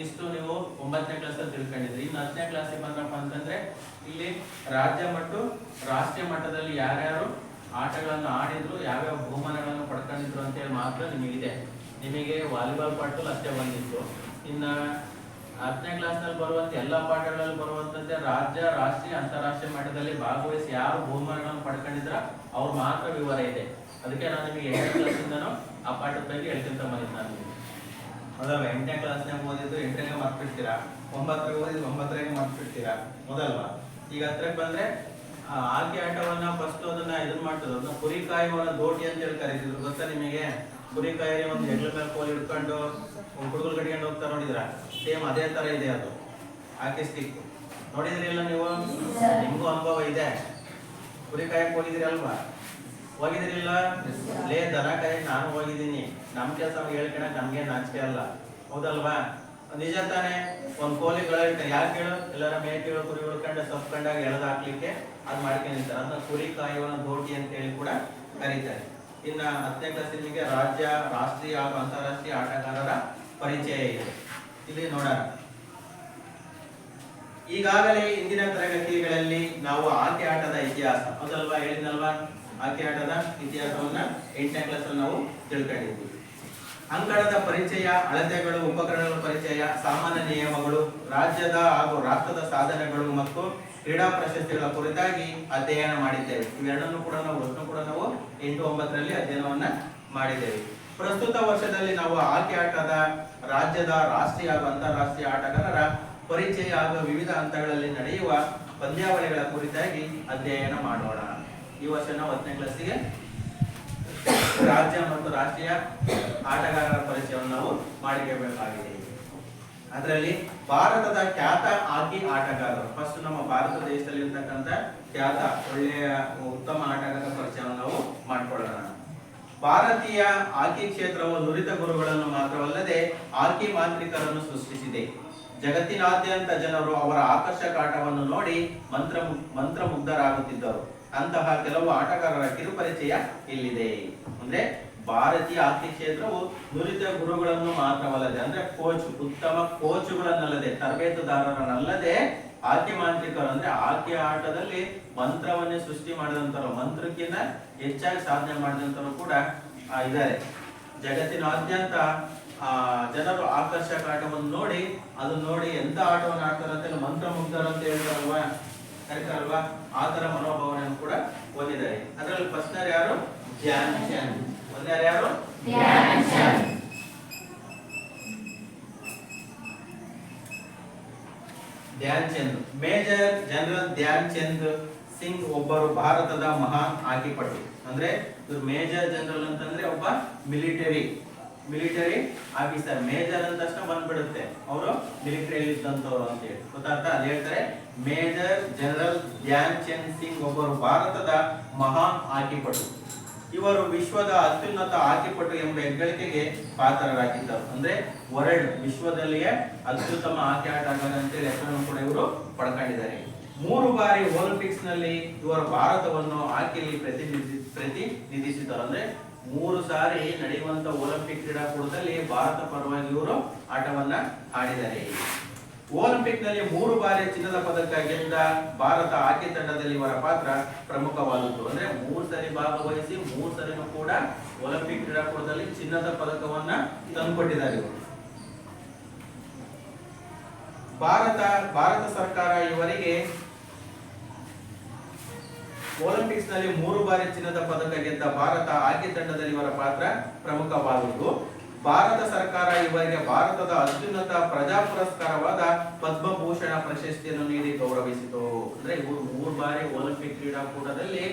ಇಷ್ಟು ನೀವು 9ನೇ ಕ್ಲಾಸಲ್ಲಿ ತಿಳ್ಕೊಂಡಿದ್ರಿ. ಇನ್ನು 10ನೇ ಕ್ಲಾಸಿಗೆ ಬಂದ್ರಪ್ಪ ಅಂತಂದ್ರೆ ಇಲ್ಲಿ ರಾಜ್ಯ ಮತ್ತು ರಾಷ್ಟ್ರೀಯ ಮಟ್ಟದಲ್ಲಿ ಯಾರ್ಯಾರು ಆಟಗಳನ್ನು ಆಡಿದ್ರು, ಯಾವ್ಯಾವ ಬಹುಮಾನಗಳನ್ನು ಪಡ್ಕೊಂಡಿದ್ರು ಅಂತ ಹೇಳಿ ಮಾತ್ರ ನಿಮಗಿದೆ. ನಿಮಗೆ ವಾಲಿಬಾಲ್ ಪಾಠದಲ್ಲಿ ಅಷ್ಟೇ ಬಂದಿತ್ತು. ಇನ್ನ 10ನೇ ಕ್ಲಾಸ್ನಲ್ಲಿ ಬರುವಂತ ಎಲ್ಲಾ ಪಾಠಗಳಲ್ಲಿ ಬರುವಂತಂತೆ ರಾಜ್ಯ, ರಾಷ್ಟ್ರೀಯ, ಅಂತಾರಾಷ್ಟ್ರೀಯ ಮಟ್ಟದಲ್ಲಿ ಭಾಗವಹಿಸಿ ಯಾರು ಬಹುಮಾನಗಳನ್ನು ಪಡ್ಕೊಂಡಿದ್ರ ಅವ್ರು ಮಾತ್ರ ವಿವರ ಇದೆ. ಅದಕ್ಕೆ ನಾನು ನಿಮಗೆ 8ನೇ ಕ್ಲಾಸಿಂದನೂ ಆ ಪಾಠದ ಬಗ್ಗೆ ಹೇಳ್ಕೊಂತ ಬಂದಿದ್ದೆ. ನಾನು ಮೊದಲ್ವಾ 8ನೇ ಕ್ಲಾಸ್ನಾಗ ಓದಿದ್ದು 8ನೇ ಮರ್ತ್ಬಿಡ್ತೀರಾ, 9ನೇ ಓದಿದ್ದು 9ನೇ ಮರ್ತ್ಬಿಡ್ತೀರಾ ಮೊದಲ್ವಾ. ಈಗ ಹತ್ರಕ್ಕೆ ಬಂದ್ರೆ ಆಕೆ ಆಟವನ್ನ ಫಸ್ಟ್ ಅದನ್ನ ಇದನ್ನ ಮಾಡ್ತದ, ಅದನ್ನ ಕುರಿ ಕಾಯುವನ್ನ ದೋಟಿ ಅಂತ ಹೇಳಿ ಕರೀತಿದ್ರು. ಗೊತ್ತಾ ನಿಮಗೆ? ಕುರಿ ಕಾಯಿ ಒಂದು ಹೆಗ್ಲ ಮೇಲೆ ಕೋಲ್ ಹಿಡ್ಕೊಂಡು ಹುಡುಗರು ಕಟ್ಕೊಂಡು ಹೋಗ್ತಾ ನೋಡಿದ್ರ, ಸೇಮ್ ಅದೇ ತರ ಇದೆ ಅದು ಆಕೆ ಸ್ಟಿಕ್. ನೋಡಿದ್ರಿಲ್ಲ ನೀವು? ನಿಮ್ಗೂ ಅನುಭವ ಇದೆ. ಕುರಿ ಕಾಯಕ್ ಹೋಗಿದ್ರಿ ಅಲ್ವಾ? ಹೋಗಿದ್ರಿಲ್ಲ? ಲೇ ದನ ಕಾಯಕ್ ನಾನು ಹೋಗಿದ್ದೀನಿ. ನಮ್ ಕೆಲಸ ಹೇಳ್ಕೊಳಕ್ ನಮ್ಗೆ ನಾಚಿಕೆ ಅಲ್ಲ, ಹೌದಲ್ವಾ? ನಿಜ ತಾನೆ? ಒಂದ್ ಕೋಲಿಗಳ ಯಾಕೆ ಹೇಳು, ಎಲ್ಲಾರ ಮೇಕೆಗಳು ಕುರಿ ಉಳ್ಕೊಂಡ ಸಪ್ಕೊಂಡಾಗ ಎಳೆದು ಹಾಕ್ಲಿಕ್ಕೆ ಅದ್ ಮಾಡ್ಕೊಂಡಿರ್ತಾರೆ. ಅದನ್ನ ಕುರಿ ಕಾಯುವ ದೋಟಿ ಅಂತ ಹೇಳಿ ಕೂಡ ಕರೀತಾರೆ. ಇನ್ನ 10ನೇ ಕ್ಲಾಸ್ ನಿಮಗೆ ರಾಜ್ಯ, ರಾಷ್ಟ್ರೀಯ ಹಾಗೂ ಅಂತಾರಾಷ್ಟ್ರೀಯ ಆಟಗಾರರ ಪರಿಚಯ ಇದೆ. ಇಲ್ಲಿ ನೋಡೋಣ. ಈಗಾಗಲೇ ಇಂದಿನ ತರಗತಿಗಳಲ್ಲಿ ನಾವು ಆಕೆ ಆಟದ ಇತಿಹಾಸ, ಹೌದಲ್ವಾ? ಹೇಳಿದ್ನಲ್ವಾ? ಆಕೆ ಆಟದ ಇತಿಹಾಸವನ್ನ 8ನೇ ಕ್ಲಾಸ್ ಅಲ್ಲಿ ನಾವು ತಿಳ್ಕೊಂಡಿದ್ವಿ. ಅಂಕಣದ ಪರಿಚಯ, ಅಳತೆಗಳು, ಉಪಕರಣಗಳ ಪರಿಚಯ, ಸಾಮಾನ್ಯ ನಿಯಮಗಳು, ರಾಜ್ಯದ ಹಾಗೂ ರಾಷ್ಟ್ರದ ಸಾಧನೆಗಳು ಮತ್ತು ಕ್ರೀಡಾ ಪ್ರಶಸ್ತಿಗಳ ಕುರಿತಾಗಿ ಅಧ್ಯಯನ ಮಾಡಿದ್ದೇವೆ. ಇವೆರಡನ್ನು ಕೂಡ ನಾವು 8, 9ರಲ್ಲಿ ಅಧ್ಯಯನವನ್ನ ಮಾಡಿದ್ದೇವೆ. ಪ್ರಸ್ತುತ ವರ್ಷದಲ್ಲಿ ನಾವು ಆಕೆ ಆಟದ ರಾಜ್ಯದ, ರಾಷ್ಟ್ರೀಯ ಹಾಗೂ ಅಂತಾರಾಷ್ಟ್ರೀಯ ಆಟಗಾರರ ಪರಿಚಯ ಹಾಗೂ ವಿವಿಧ ಹಂತಗಳಲ್ಲಿ ನಡೆಯುವ ಪಂದ್ಯಾವಳಿಗಳ ಕುರಿತಾಗಿ ಅಧ್ಯಯನ ಮಾಡೋಣ. ಈ ವರ್ಷ ನಾವು 10ನೇ ಕ್ಲಾಸಿಗೆ ರಾಜ್ಯ ಮತ್ತು ರಾಷ್ಟ್ರೀಯ ಆಟಗಾರರ ಪರಿಚಯವನ್ನು ನಾವು ಮಾಡಿಕೊಳ್ಳಬೇಕಾಗಿದೆ. ಅದರಲ್ಲಿ ಭಾರತದ ಖ್ಯಾತ ಹಾಕಿ ಆಟಗಾರರು, ಫಸ್ಟ್ ನಮ್ಮ ಭಾರತ ದೇಶದಲ್ಲಿ ಇರ್ತಕ್ಕಂಥ ಖ್ಯಾತ ಒಳ್ಳೆಯ ಉತ್ತಮ ಆಟಗಾರರ ಪರಿಚಯವನ್ನು ನಾವು ಮಾಡಿಕೊಳ್ಳೋಣ. ಭಾರತೀಯ ಹಾಕಿ ಕ್ಷೇತ್ರವು ನುರಿತ ಗುರುಗಳನ್ನು ಮಾತ್ರವಲ್ಲದೆ ಹಾಕಿ ಮಾಂತ್ರಿಕರನ್ನು ಸೃಷ್ಟಿಸಿದೆ. ಜಗತ್ತಿನಾದ್ಯಂತ ಜನರು ಅವರ ಆಕರ್ಷಕ ಆಟವನ್ನು ನೋಡಿ ಮಂತ್ರಮುಗ್ಧರಾಗುತ್ತಿದ್ದರು. ಅಂತಹ ಕೆಲವು ಆಟಗಾರರ ಕಿರುಪರಿಚಯ ಇಲ್ಲಿದೆ. ಅಂದ್ರೆ ಭಾರತೀಯ ಹಾಕಿ ಕ್ಷೇತ್ರವು ನುರಿತ ಗುರುಗಳನ್ನು ಮಾತ್ರವಲ್ಲದೆ, ಅಂದ್ರೆ ಕೋಚ್, ಉತ್ತಮ ಕೋಚುಗಳನ್ನಲ್ಲದೆ, ತರಬೇತುದಾರರನ್ನಲ್ಲದೆ, ಹಾಕಿ ಮಾಂತ್ರಿಕರು ಅಂದ್ರೆ ಹಾಕಿ ಆಟದಲ್ಲಿ ಮಂತ್ರವನ್ನೇ ಸೃಷ್ಟಿ ಮಾಡಿದಂತರು, ಮಂತ್ರಕ್ಕಿಂತ ಹೆಚ್ಚಾಗಿ ಸಾಧನೆ ಮಾಡಿದಂತರು ಕೂಡ ಇದ್ದಾರೆ. ಜಗತ್ತಿನಾದ್ಯಂತ ಜನರು ಆಕರ್ಷಕ ಆಟವನ್ನು ನೋಡಿ, ಅದನ್ನ ನೋಡಿ ಎಂತ ಆಟವನ್ನು ಆಡ್ತಾರೆ ಅಂತ ಮಂತ್ರಮುಗ್ಧರು ಅಂತ ಹೇಳ್ತಾರಲ್ವಾ, ಕರೀತಾರಲ್ವಾ, ಆ ತರ ಮನೋಭಾವನೆಯನ್ನು ಕೂಡ ಹೊಂದಿದ್ದಾರೆ. ಅದರಲ್ಲಿ ಫಸ್ಟ್ನರ್ ಯಾರು? ಧ್ಯಾನ್ ಚಂದ್. ಮೊದಲನೇ ಯಾರು? ಧ್ಯಾನ್ ಚಂದ್. ಧ್ಯಾನ್ ಚಂದ್, ಮೇಜರ್ ಜನರಲ್ ಧ್ಯಾನ್ ಚಂದ್ ಸಿಂಗ್ ಒಬ್ಬರು ಭಾರತದ ಮಹಾನ್ ಹಾಕಿಪಟು. ಅಂದ್ರೆ ಮೇಜರ್ ಜನರಲ್ ಅಂತಂದ್ರೆ ಒಬ್ಬ ಮಿಲಿಟರಿ ಆಫೀಸರ್. ಮೇಜರ್ ಅಂತ ತಕ್ಷಣ ಬಂದ್ಬಿಡುತ್ತೆ ಅವರು ಮಿಲಿಟರಿಯಲ್ಲಿ ಇದ್ದಂತವ್ರು ಅಂತ ಹೇಳಿ ಗೊತ್ತಾಗ್ತಾ. ಅಲ್ಲಿ ಹೇಳ್ತಾರೆ ಮೇಜರ್ ಜನರಲ್ ಧ್ಯಾನ್ ಚಂದ್ ಸಿಂಗ್ ಒಬ್ಬರು ಭಾರತದ ಮಹಾನ್ ಹಾಕಿಪಟು. ಇವರು ವಿಶ್ವದ ಅತ್ಯುನ್ನತ ಹಾಕಿಪಟು ಎಂಬ ಹೆಗ್ಗಳಿಕೆಗೆ ಪಾತ್ರರಾಗಿದ್ದರು. ಅಂದ್ರೆ ವರ್ಲ್ಡ್, ವಿಶ್ವದಲ್ಲಿಯೇ ಅತ್ಯುತ್ತಮ ಹಾಕಿ ಆಟಗಾರ ಅಂತೇಳಿ ಹೆಸರನ್ನು ಕೂಡ ಇವರು ಪಡ್ಕೊಂಡಿದ್ದಾರೆ. 3 ಬಾರಿ ಒಲಿಂಪಿಕ್ಸ್ ನಲ್ಲಿ ಇವರು ಭಾರತವನ್ನು ಹಾಕಿಯಲ್ಲಿ ಪ್ರತಿನಿಧಿಸಿದರು. ಅಂದ್ರೆ 3 ಸಾರಿ ನಡೆಯುವಂತ ಒಲಿಂಪಿಕ್ ಕ್ರೀಡಾಕೂಟದಲ್ಲಿ ಭಾರತ ಪರವಾಗಿ ಇವರು ಆಟವನ್ನ ಆಡಿದ್ದಾರೆ. ಒಲಿಂಪಿಕ್ ನಲ್ಲಿ 3 ಬಾರಿ ಚಿನ್ನದ ಪದಕ ಗೆದ್ದ ಭಾರತ ಹಾಕಿ ತಂಡದಲ್ಲಿ ಇವರ ಪಾತ್ರ ಪ್ರಮುಖವಾದದ್ದು. ಅಂದ್ರೆ 3 ಸರಿ ಭಾಗವಹಿಸಿ 3 ಸರಿನೂ ಕೂಡ ಒಲಿಂಪಿಕ್ ಕ್ರೀಡಾಕೂಟದಲ್ಲಿ ಚಿನ್ನದ ಪದಕವನ್ನ ತಂದುಕೊಟ್ಟಿದ್ದಾರೆ ಇವರು. ಭಾರತ ಸರ್ಕಾರ ಇವರಿಗೆ ಒಲಿಂಪಿಕ್ಸ್ ನಲ್ಲಿ 3 ಬಾರಿ ಚಿನ್ನದ ಪದಕ ಗೆದ್ದ ಭಾರತ ಹಾಕಿ ತಂಡದಲ್ಲಿ ಇವರ ಪಾತ್ರ ಪ್ರಮುಖವಾದದ್ದು. ಭಾರತ ಸರ್ಕಾರ ಇವರಿಗೆ ಭಾರತದ ಅತ್ಯುನ್ನತ ಪ್ರಜಾ ಪುರಸ್ಕಾರವಾದ ಪದ್ಮಭೂಷಣ ಪ್ರಶಸ್ತಿಯನ್ನು ನೀಡಿ ಗೌರವಿಸಿತು. ಅಂದ್ರೆ ಇವರು 3 ಬಾರಿ ಒಲಿಂಪಿಕ್ ಕ್ರೀಡಾಕೂಟದಲ್ಲಿ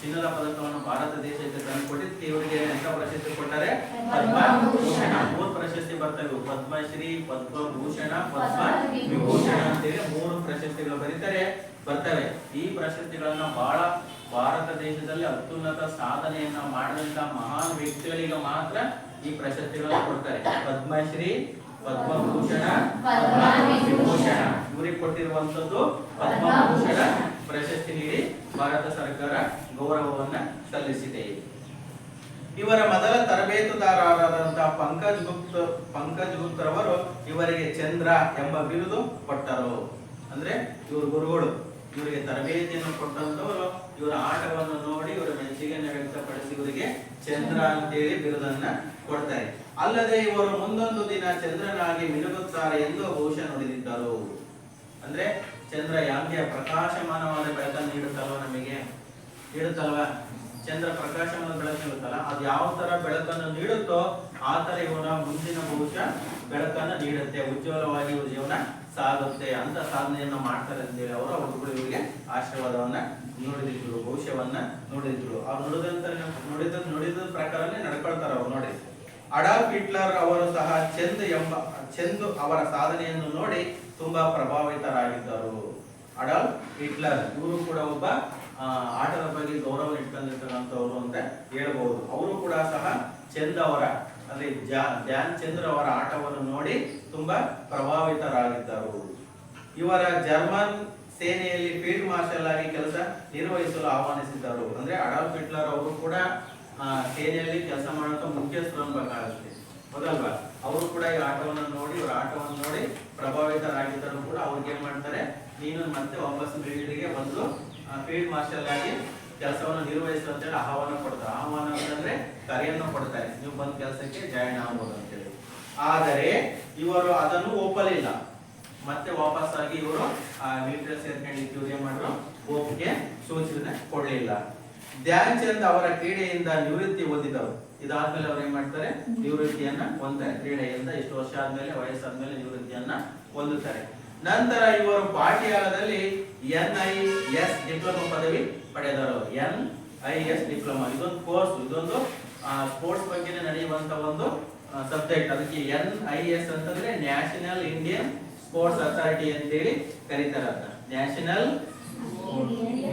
ಚಿನ್ನದ ಪದಕವನ್ನು ಭಾರತ ದೇಶಕ್ಕೆ ತಂದುಕೊಟ್ಟಿದ್ದಕ್ಕೆ ಇವರಿಗೆ ಎಂತ ಪ್ರಶಸ್ತಿ ಕೊಟ್ಟಾರೆ? ಪದ್ಮಭೂಷಣ. 3 ಪ್ರಶಸ್ತಿ ಬರ್ತವೆ, ಪದ್ಮಶ್ರೀ, ಪದ್ಮಭೂಷಣ, ಪದ್ಮ ವಿಭೂಷಣ ಅಂತೇಳಿ 3 ಪ್ರಶಸ್ತಿಗಳು ಬರ್ತವೆ. ಈ ಪ್ರಶಸ್ತಿಗಳನ್ನ ಬಹಳ ಭಾರತ ದೇಶದಲ್ಲಿ ಅತ್ಯುನ್ನತ ಸಾಧನೆಯನ್ನ ಮಾಡಿದಂತ ಮಹಾನ್ ವ್ಯಕ್ತಿಗಳಿಗೆ ಮಾತ್ರ ಈ ಪ್ರಶಸ್ತಿಗಳನ್ನು ಕೊಡ್ತಾರೆ. ಪದ್ಮಶ್ರೀ, ಪದ್ಮಭೂಷಣ, ಪದ್ಮ ವಿಭೂಷಣ ಇವರಿಗೆ ಕೊಟ್ಟಿರುವಂತದ್ದು ಪದ್ಮಭೂಷಣ ಪ್ರಶಸ್ತಿ ನೀಡಿ ಭಾರತ ಸರ್ಕಾರ ಗೌರವವನ್ನ ಸಲ್ಲಿಸಿದೆ. ಇವರ ಮೊದಲ ತರಬೇತುದಾರರಾದಂತಹ ಪಂಕಜ್ ಗುಪ್ತರವರು ಇವರಿಗೆ ಚಂದ್ರ ಎಂಬ ಬಿರುದು ಕೊಟ್ಟರು. ಅಂದ್ರೆ ಇವರು ಗುರುಗಳು, ಇವರಿಗೆ ತರಬೇತಿಯನ್ನು ಕೊಟ್ಟಂತವರು ಇವರ ಆಟವನ್ನು ನೋಡಿ ಇವರ ಮೆಚ್ಚುಗೆಯನ್ನು ವ್ಯಕ್ತಪಡಿಸಿ ಇವರಿಗೆ ಚಂದ್ರ ಅಂತೇಳಿ ಬಿರುದನ್ನ ಕೊಡ್ತಾರೆ. ಅಲ್ಲದೆ ಇವರು ಮುಂದೊಂದು ದಿನ ಚಂದ್ರನಾಗಿ ಮಿನುಗುತ್ತಾರೆ ಎಂದು ಬಹುಶಃ ನುಡಿದಿದ್ದರು. ಅಂದ್ರೆ ಚಂದ್ರ ಯಾಕೆ ಪ್ರಕಾಶಮಾನವಾದ ಬೆಳಕನ್ನು ನೀಡುತ್ತಲ್ವಾ? ಚಂದ್ರ ಪ್ರಕಾಶಮಾನ ಬೆಳಕು ನೀಡುತ್ತಲ್ಲ, ಅದು ಯಾವ ತರ ಬೆಳಕನ್ನು ನೀಡುತ್ತೋ ಆ ತರ ಇವರ ಮುಂದಿನ ಬಹುಶಃ ಬೆಳಕನ್ನು ನೀಡುತ್ತೆ, ಉಜ್ವಲವಾಗಿ ಇವ್ರ ಜೀವನ ಸಾಗುತ್ತೆ ಅಂತ ಸಾಧನೆಯನ್ನ ಮಾಡ್ತಾರೆ ಅಂತೇಳಿ ಅವರು ಇವರಿಗೆ ಆಶೀರ್ವಾದವನ್ನ ನೋಡಿದ್ರು, ಭವಿಷ್ಯವನ್ನ ನೋಡಿದ್ರು. ಅವ್ರು ನುಡಿದ ಪ್ರಕಾರನೇ ನಡ್ಕೊಳ್ತಾರ ಅವ್ರು. ನೋಡಿ, ಅಡಾಲ್ಫ್ ಹಿಟ್ಲರ್ ಅವರು ಸಹ ಚಂದ್ ಅವರ ಸಾಧನೆಯನ್ನು ನೋಡಿ ತುಂಬಾ ಪ್ರಭಾವಿತರಾಗಿದ್ದರು. ಅಡಾಲ್ಫ್ ಹಿಟ್ಲರ್ ಇವರು ಕೂಡ ಒಬ್ಬ ಆಟದ ಬಗ್ಗೆ ಗೌರವ ಇಟ್ಕೊಂಡಿರ್ತಕ್ಕಂಥವ್ರು ಅಂತ ಹೇಳ್ಬಹುದು. ಅವರು ಕೂಡ ಸಹ ಚಂದ್ ಅವರ ಅಂದ್ರೆ ಧ್ಯಾನ್ ಚಂದ್ರ ಅವರ ಆಟವನ್ನು ನೋಡಿ ತುಂಬಾ ಪ್ರಭಾವಿತರಾಗಿದ್ದರು. ಇವರ ಜರ್ಮನ್ ಸೇನೆಯಲ್ಲಿ ಫೀಲ್ಡ್ ಮಾರ್ಷಲ್ ಆಗಿ ಕೆಲಸ ನಿರ್ವಹಿಸಲು ಆಹ್ವಾನಿಸಿದ್ದರು. ಅಂದ್ರೆ ಅಡಾಲ್ಫ್ ಹಿಟ್ಲರ್ ಅವರು ಕೂಡ ಸೇನೆಯಲ್ಲಿ ಕೆಲಸ ಮಾಡುವಂತ ಮುಖ್ಯಸ್ಥರು ಅನ್ಬೇಕಾಗುತ್ತೆ, ಹೌದಲ್ವಾ? ಅವರು ಕೂಡ ಈ ಆಟವನ್ನು ನೋಡಿ, ಇವರ ಆಟವನ್ನು ನೋಡಿ ಪ್ರಭಾವಿತರಾಗಿದ್ದರು ಕೂಡ. ಅವ್ರಿಗೆ ಏನ್ ಮಾಡ್ತಾರೆ, ನೀನು ಮತ್ತೆ ವಾಪಸ್ ಫೀಲ್ಡ್ಗೆ ಬಂದು ಫೀಲ್ಡ್ ಮಾರ್ಷಲ್ ಆಗಿ ಕೆಲಸವನ್ನು ನಿರ್ವಹಿಸು ಅಂತೇಳಿ ಆಹ್ವಾನ ಕೊಡ್ತಾರೆ. ಆಹ್ವಾನ ಅಂತಂದ್ರೆ ಕರೆಯನ್ನು ಕೊಡ್ತಾರೆ, ನೀವು ಬಂದ್ ಕೆಲಸಕ್ಕೆ ಜಾಯಿನ್ ಆಗ್ಬೋದು ಅಂತೇಳಿ. ಆದರೆ ಇವರು ಅದನ್ನು ಒಪ್ಪಲಿಲ್ಲ. ಮತ್ತೆ ವಾಪಸ್ ಆಗಿ ಇವರು ಮಿಲಿಟರಿ ಸೇರ್ಕೊಂಡಿದ್ದು ಇವ್ರು ಏನ್ ಮಾಡಿದ್ರು, ಒಪ್ಪಿಗೆ ಸೂಚನೆ ಕೊಡ್ಲಿಲ್ಲ. ಧ್ಯಾನ್ ಚಂದ್ ಅವರ ಕ್ರೀಡೆಯಿಂದ ನಿವೃತ್ತಿ ಹೊಂದಿದರು. ಇದಾದ್ಮೇಲೆ ಅವ್ರು ಏನ್ ಮಾಡ್ತಾರೆ, ನಿವೃತ್ತಿಯನ್ನ ಹೊಂದ್ತಾರೆ. ಕ್ರೀಡೆಯಿಂದ ಇಷ್ಟು ವರ್ಷ ಆದ್ಮೇಲೆ, ವಯಸ್ಸಾದ್ಮೇಲೆ ನಿವೃತ್ತಿಯನ್ನ ಹೊಂದುತ್ತಾರೆ. ನಂತರ ಇವರು ಪಾಟಿಯಾಲದಲ್ಲಿ NIS ಡಿಪ್ಲೊಮಾ ಪದವಿ ಪಡೆದರು. NIS ಡಿಪ್ಲೊಮಾ ಇದೊಂದು ಕೋರ್ಸ್, ಇದೊಂದು ಸ್ಪೋರ್ಟ್ಸ್ ಬಗ್ಗೆ ನಡೆಯುವಂತ ಒಂದು ಸಬ್ಜೆಕ್ಟ್. ಅದಕ್ಕೆ NIS ಅಂತಂದ್ರೆ ನ್ಯಾಷನಲ್ ಇಂಡಿಯನ್ ಸ್ಪೋರ್ಟ್ಸ್ ಅಥಾರಿಟಿ ಅಂತೇಳಿ ಕರೀತಾರೆ. ಅಂತ ನ್ಯಾಷನಲ್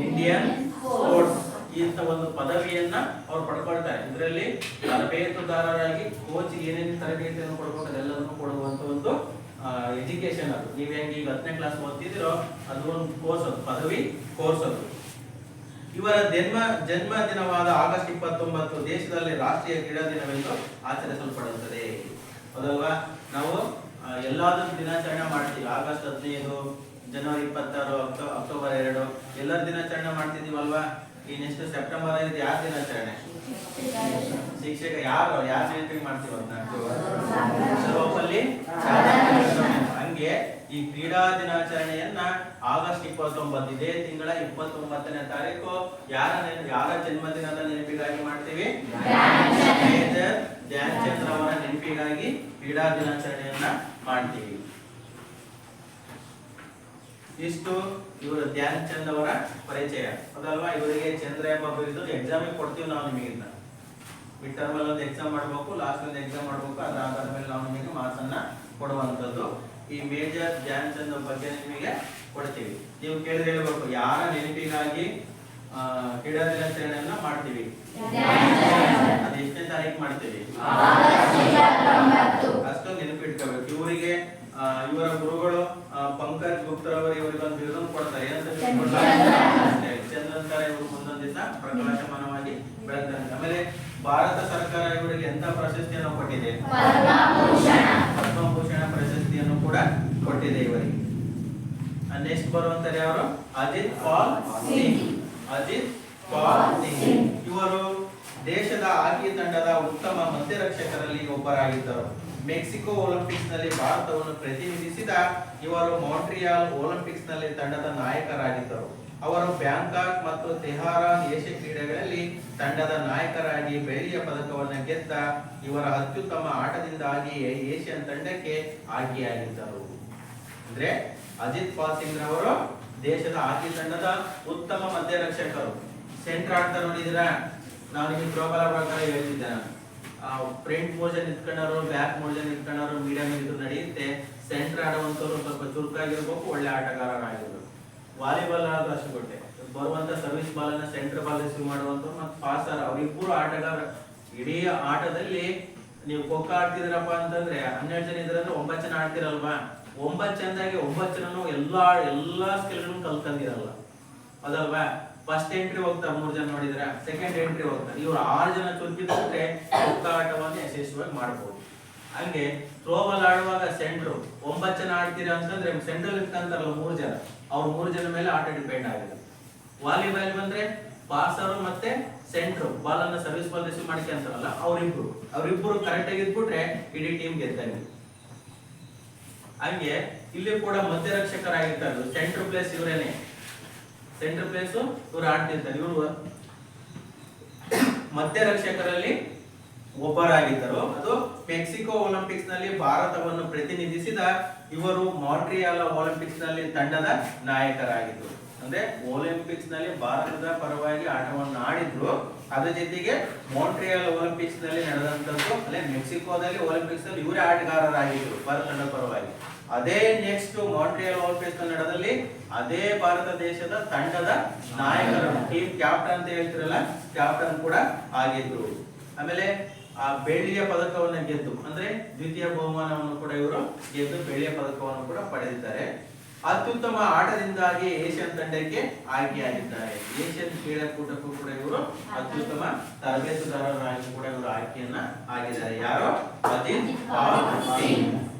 ಇಂಡಿಯನ್ ಸ್ಪೋರ್ಟ್ಸ್ ಇಂತ ಒಂದು ಪದವಿಯನ್ನ ಅವ್ರು ಪಡ್ಕೊಳ್ತಾರೆ. ಇದರಲ್ಲಿ ತರಬೇತುದಾರರಾಗಿ ಕೋಚ್ ಏನೇನು ತರಬೇತಿಯನ್ನು ಕೊಡ್ಬೇಕು ಅದೆಲ್ಲವನ್ನು ಕೊಡುವಂತ ಒಂದು ಎಜುಕೇಶನ್. ಅದು ನೀವ್ ಹೆಂಗೆ ಈಗ 10ನೇ ಕ್ಲಾಸ್ ಓದ್ತಿದಿರೋ ಅದು ಒಂದು ಕೋರ್ಸ್, ಅದು ಪದವಿ ಕೋರ್ಸ್ ಅದು. ಇವರ ಜನ್ಮ ದಿನವಾದ ಆಗಸ್ಟ್ 29 ದೇಶದಲ್ಲಿ ರಾಷ್ಟ್ರೀಯ ಕ್ರೀಡಾ ದಿನವೆಂದು ಆಚರಿಸಲ್ಪಡುತ್ತದೆ. ಹೌದಲ್ವಾ? ನಾವು ಎಲ್ಲಾದ್ರೂ ದಿನಾಚರಣೆ ಮಾಡ್ತೀವಿ. ಆಗಸ್ಟ್ 15, ಜನವರಿ 26, ಅಕ್ಟೋಬರ್ 2 ಎಲ್ಲರ ದಿನಾಚರಣೆ ಮಾಡ್ತಿದೀವಲ್ವಾ? ಈ ನೆಕ್ಸ್ಟ್ ಸೆಪ್ಟೆಂಬರ್ 5 ಯಾರ ದಿನಾಚರಣೆ? ಶಿಕ್ಷಕ. ಯಾರು ನೆನಪಿಗೆ ಮಾಡ್ತೀವಿ ಸರ್ವಪಲ್ಲಿ. ಹಂಗೆ ಈ ಕ್ರೀಡಾ ದಿನಾಚರಣೆಯನ್ನ ಆಗಸ್ಟ್ 29 ಇದೇ ತಿಂಗಳ 29ನೇ ತಾರೀಕು ಯಾರ ಜನ್ಮದಿನದ ನೆನಪಿಗಾಗಿ ಮಾಡ್ತೀವಿ? ಮೇಜರ್ ಧ್ಯಾನ್ ಚಂದ್ರ ಅವರ ನೆನಪಿಗಾಗಿ ಕ್ರೀಡಾ ದಿನಾಚರಣೆಯನ್ನ ಮಾಡ್ತೀವಿ. ಇಷ್ಟು ಇವರು ಧ್ಯಾನ್ ಚಂದ್ ಅವರ ಪರಿಚಯ, ಅದಲ್ವಾ? ಇವರಿಗೆ ಚಂದ್ರ ಎಂಬ ಬಿರುದು ಎಕ್ಸಾಮ್ ಕೊಡ್ತೀವಿ ನಾವು ನಿಮಗೆ. ಮಿಡ್ ಟರ್ಮ್ ಅಲ್ಲಿ ಒಂದು ಎಕ್ಸಾಮ್ ಮಾಡಬೇಕು, ಲಾಸ್ಟ್ ಒಂದು ಎಕ್ಸಾಮ್ ಮಾಡಬೇಕು. ಅದಾದ ಮೇಲೆ ನಾವು ನಿಮಗೆ ಮಾರ್ಕ್ಸ್ ಅನ್ನ ಕೊಡುವಂತದ್ದು. ಈ ಮೇಜರ್ ಧ್ಯಾನ್ ಚಂದ್ ಬಗ್ಗೆ ನಿಮಗೆ ಕೊಡ್ತೀವಿ. ನೀವು ಕೇಳಿದ್ರೆ ಹೇಳ್ಬೇಕು, ಯಾರ ನೆನಪಿಗಾಗಿ ಕ್ರೀಡಾ ದಿನಾಚರಣೆಯನ್ನ ಮಾಡ್ತೀವಿ? ಅದು ಎಷ್ಟನೇ ತಾರೀಕು ಮಾಡ್ತೀವಿ? ಅಷ್ಟೊಂದು ನೆನಪಿಟ್ಕೋಬೇಕು. ಇವರಿಗೆ ಇವರ ಗುರುಗಳು ಪಂಕಜ್ ಗುಪ್ತರವರು ಇವರಿಗೆ ಒಂದು ಬಿರುದು ಕೊಡ್ತಾರೆ. ಏನಂತ ಚಂದ್ರಂತರ ಇವರು ಮುಂದೊಂದು ದಿವಸ ಪ್ರಕಾಶಮಾನವಾಗಿ ಬೆಳಗ್ತಾರೆ. ಆಮೇಲೆ ಭಾರತ ಸರ್ಕಾರ ಇವರಿಗೆ ಎಂತ ಪ್ರಶಸ್ತಿಯನ್ನು ಕೊಟ್ಟಿದೆ? ಪದ್ಮಭೂಷಣ ಪ್ರಶಸ್ತಿಯನ್ನು ಕೂಡ ಕೊಟ್ಟಿದೆ ಇವರಿಗೆ. ನೆಕ್ಸ್ಟ್ ಬರುವಂತಾರೆ ಯಾರು? ಅಜಿತ್ ಪಾಲ್ ಸಿಂಗ್. ಇವರು ದೇಶದ ಹಾಕಿ ತಂಡದ ಉತ್ತಮ ಮಧ್ಯರಕ್ಷಕರಲ್ಲಿ ಒಬ್ಬರಾಗಿದ್ದರು. ಮೆಕ್ಸಿಕೋ ಒಲಿಂಪಿಕ್ಸ್ ನಲ್ಲಿ ಭಾರತವನ್ನು ಪ್ರತಿನಿಧಿಸಿದ ಇವರು ಮಾಂಟ್ರಿಯಾಲ್ ಒಲಿಂಪಿಕ್ಸ್ ನಲ್ಲಿ ತಂಡದ ನಾಯಕರಾಗಿದ್ದರು. ಅವರು ಬ್ಯಾಂಕಾಕ್ ಮತ್ತು ತೆಹರಾನ್ ಏಷ್ಯಾ ಕ್ರೀಡೆಗಳಲ್ಲಿ ತಂಡದ ನಾಯಕರಾಗಿ ಬೆಳ್ಳಿಯ ಪದಕವನ್ನು ಗೆದ್ದ ಇವರ ಅತ್ಯುತ್ತಮ ಆಟದಿಂದಾಗಿ ಏಷ್ಯನ್ ತಂಡಕ್ಕೆ ಆಯ್ಕೆಯಾಗಿದ್ದರು. ಅಂದ್ರೆ ಅಜಿತ್ ಪಾಲ್ ಸಿಂಗ್ ರವರು ದೇಶದ ಹಾಕಿ ತಂಡದ ಉತ್ತಮ ಮಧ್ಯರಕ್ಷಕರು. ಸೆಂಟರ್ ಆಡ್ತಾ ನೋಡಿದಿರಾ, ನಾವು ನಿಮಗೆ ಥ್ರೋಬಾಲ್ ಪ್ರಕಾರ ಹೇಳ್ತಿದ್ದೆ ನಾನು. ಫ್ರಂಟ್ 3 ಜನ ನಿಂತ್ಕೊಂಡವರು, ಬ್ಯಾಕ್ 3 ಜನ ನಿಂತ್ಕೊಂಡವರು, ಮೀಡಿಯಂ ಇದ್ರು ನಡೆಯುತ್ತೆ. ಸೆಂಟರ್ ಆಡುವಂತವ್ರು ಸ್ವಲ್ಪ ಚುರುಕಾಗಿರ್ಬೇಕು, ಒಳ್ಳೆ ಆಟಗಾರರಾಗಿರ್ಬೇಕು. ವಾಲಿಬಾಲ್ ಆದ್ರೂ ಅಷ್ಟು ಕೊಟ್ಟೆ, ಬರುವಂತ ಸರ್ವಿಸ್ ಬಾಲ್ ಅನ್ನ ಸೆಂಟರ್ ಬಾಲ್ ರಿಸೀವ್ ಮಾಡುವಂತ ಮತ್ತು ಪಾಸರ್ ಅವರಿಬ್ಬರು ಆಟಗಾರ. ಇಡೀ ಆಟದಲ್ಲಿ ನೀವು ಖೋಖೋ ಆಡ್ತಿದ್ರಪ್ಪ ಅಂತಂದ್ರೆ 12 ಜನ ಇದ್ರಂದ್ರೆ 9 ಜನ ಆಡ್ತಿರಲ್ವಾ, 9 ಜನದಾಗಿ 9 ಜನನು ಎಲ್ಲಾ ಸ್ಕಿಲ್ಗಳನ್ನು ಕಲ್ತ್ಕೊಂಡಿರಲ್ಲ, ಅದಲ್ವಾ. ಫಸ್ಟ್ ಎಂಟ್ರಿ ಹೋಗ್ತಾರೆ 3 ಜನ ನೋಡಿದ್ರೆ, ಸೆಕೆಂಡ್ ಎಂಟ್ರಿ ಹೋಗ್ತಾರೆ. ಇವ್ರು 6 ಜನ ಚುರುಕಿದ್ರೆ ಖೋಖೋ ಆಟವನ್ನು ಯಶಸ್ವಿಯಾಗಿ ಮಾಡಬಹುದು. ಹಂಗೆ ಥ್ರೋಬಾಲ್ ಆಡುವಾಗ ಸೆಂಟ್ರು 9 ಜನ ಆಡ್ತೀರಾ ಅಂತಂದ್ರೆ ಸೆಂಟ್ರಲ್ ಇಟ್ಕೊಂತಾರಲ್ಲ 3 ಜನ, ಅವ್ರು 3 ಜನ ಮೇಲೆ ಆಟ ಡಿಪೆಂಡ್ ಆಗಿದೆ. ವಾಲಿಬಾಲ್ ಬಂದ್ರೆ ಪಾಸರು ಮತ್ತೆ ಸೆಂಟ್ರು ಬಾಲ್ ಅನ್ನ ಸರ್ವಿಸ್ ಬಾಲ್ ರಿಸೀವ್ ಮಾಡ್ಕೊಂತಾರಲ್ಲ ಅವರಿಬ್ಬರು ಕರೆಕ್ಟ್ ಆಗಿ ಇದ್ಬಿಟ್ರೆ ಇಡೀ ಟೀಮ್ ಗೆದ್ದಂಗೆ. ಹಂಗೆ ಇಲ್ಲಿ ಕೂಡ ಮಧ್ಯರಕ್ಷಕರಾಗಿರ್ತಾರೆ, ಸೆಂಟ್ರ್ ಪ್ಲೇಸ್ ಇವರೇನೆ, ಸೆಂಟ್ರ್ ಪ್ಲೇಸ್ ಇವ್ರು ಆಡ್ತಿರ್ತಾರೆ. ಇವರು ಮಧ್ಯರಕ್ಷಕರಲ್ಲಿ ಒಬ್ಬರಾಗಿದ್ದರು. ಅದು ಮೆಕ್ಸಿಕೋ ಒಲಿಂಪಿಕ್ಸ್ ನಲ್ಲಿ ಭಾರತವನ್ನು ಪ್ರತಿನಿಧಿಸಿದ ಇವರು ಮಾಂಟ್ರಿಯಾಲ್ ಒಲಿಂಪಿಕ್ಸ್ ನಲ್ಲಿ ತಂಡದ ನಾಯಕರಾಗಿದ್ದರು. ಅಂದ್ರೆ ಒಲಿಂಪಿಕ್ಸ್ ನಲ್ಲಿ ಭಾರತದ ಪರವಾಗಿ ಆಟವನ್ನು ಆಡಿದ್ರು. ಅದ್ರ ಜೊತೆಗೆ ಮಾಂಟ್ರಿಯಾಲ್ ಒಲಿಂಪಿಕ್ಸ್ ನಲ್ಲಿ ನಡೆದಂತದ್ದು, ಅಲ್ಲೇ ಮೆಕ್ಸಿಕೋದಲ್ಲಿ ಒಲಿಂಪಿಕ್ಸ್ ನಲ್ಲಿ ಇವರೇ ಆಟಗಾರರಾಗಿದ್ರು ಭಾರತ ತಂಡದ ಪರವಾಗಿ. ಅದೇ ನೆಕ್ಸ್ಟ್ ಮಾಂಟ್ರಿಯಾಲ್ ಒಲಿಂಪಿಕ್ಸ್ ನಡೆದಲ್ಲಿ ಅದೇ ಭಾರತ ದೇಶದ ತಂಡದ ನಾಯಕರು, ಟೀಮ್ ಕ್ಯಾಪ್ಟನ್ ಅಂತ ಹೇಳ್ತಿರಲ್ಲ, ಕ್ಯಾಪ್ಟನ್ ಕೂಡ ಆಗಿದ್ರು. ಆಮೇಲೆ ಆ ಬೆಳ್ಳಿಯ ಪದಕವನ್ನು ಗೆದ್ದು, ಅಂದ್ರೆ ದ್ವಿತೀಯ ಬಹುಮಾನವನ್ನು ಕೂಡ ಇವರು ಗೆದ್ದು ಬೆಳ್ಳಿಯ ಪದಕವನ್ನು ಕೂಡ ಪಡೆದಿದ್ದಾರೆ. ಅತ್ಯುತ್ತಮ ಆಟದಿಂದಾಗಿ ಏಷ್ಯನ್ ತಂಡಕ್ಕೆ ಆಯ್ಕೆಯಾಗಿದ್ದಾರೆ. ಏಷ್ಯನ್ ಕ್ರೀಡಾಕೂಟಕ್ಕೂ ಕೂಡ ಇವರು ಅತ್ಯುತ್ತಮ ತರಬೇತುದಾರರಾಗಿ ಕೂಡ ಇವರು ಆಯ್ಕೆಯನ್ನ ಆಗಿದ್ದಾರೆ. ಯಾರು? ಅಜಿತ್ ಪಾಲ್ ಸಿಂಗ್.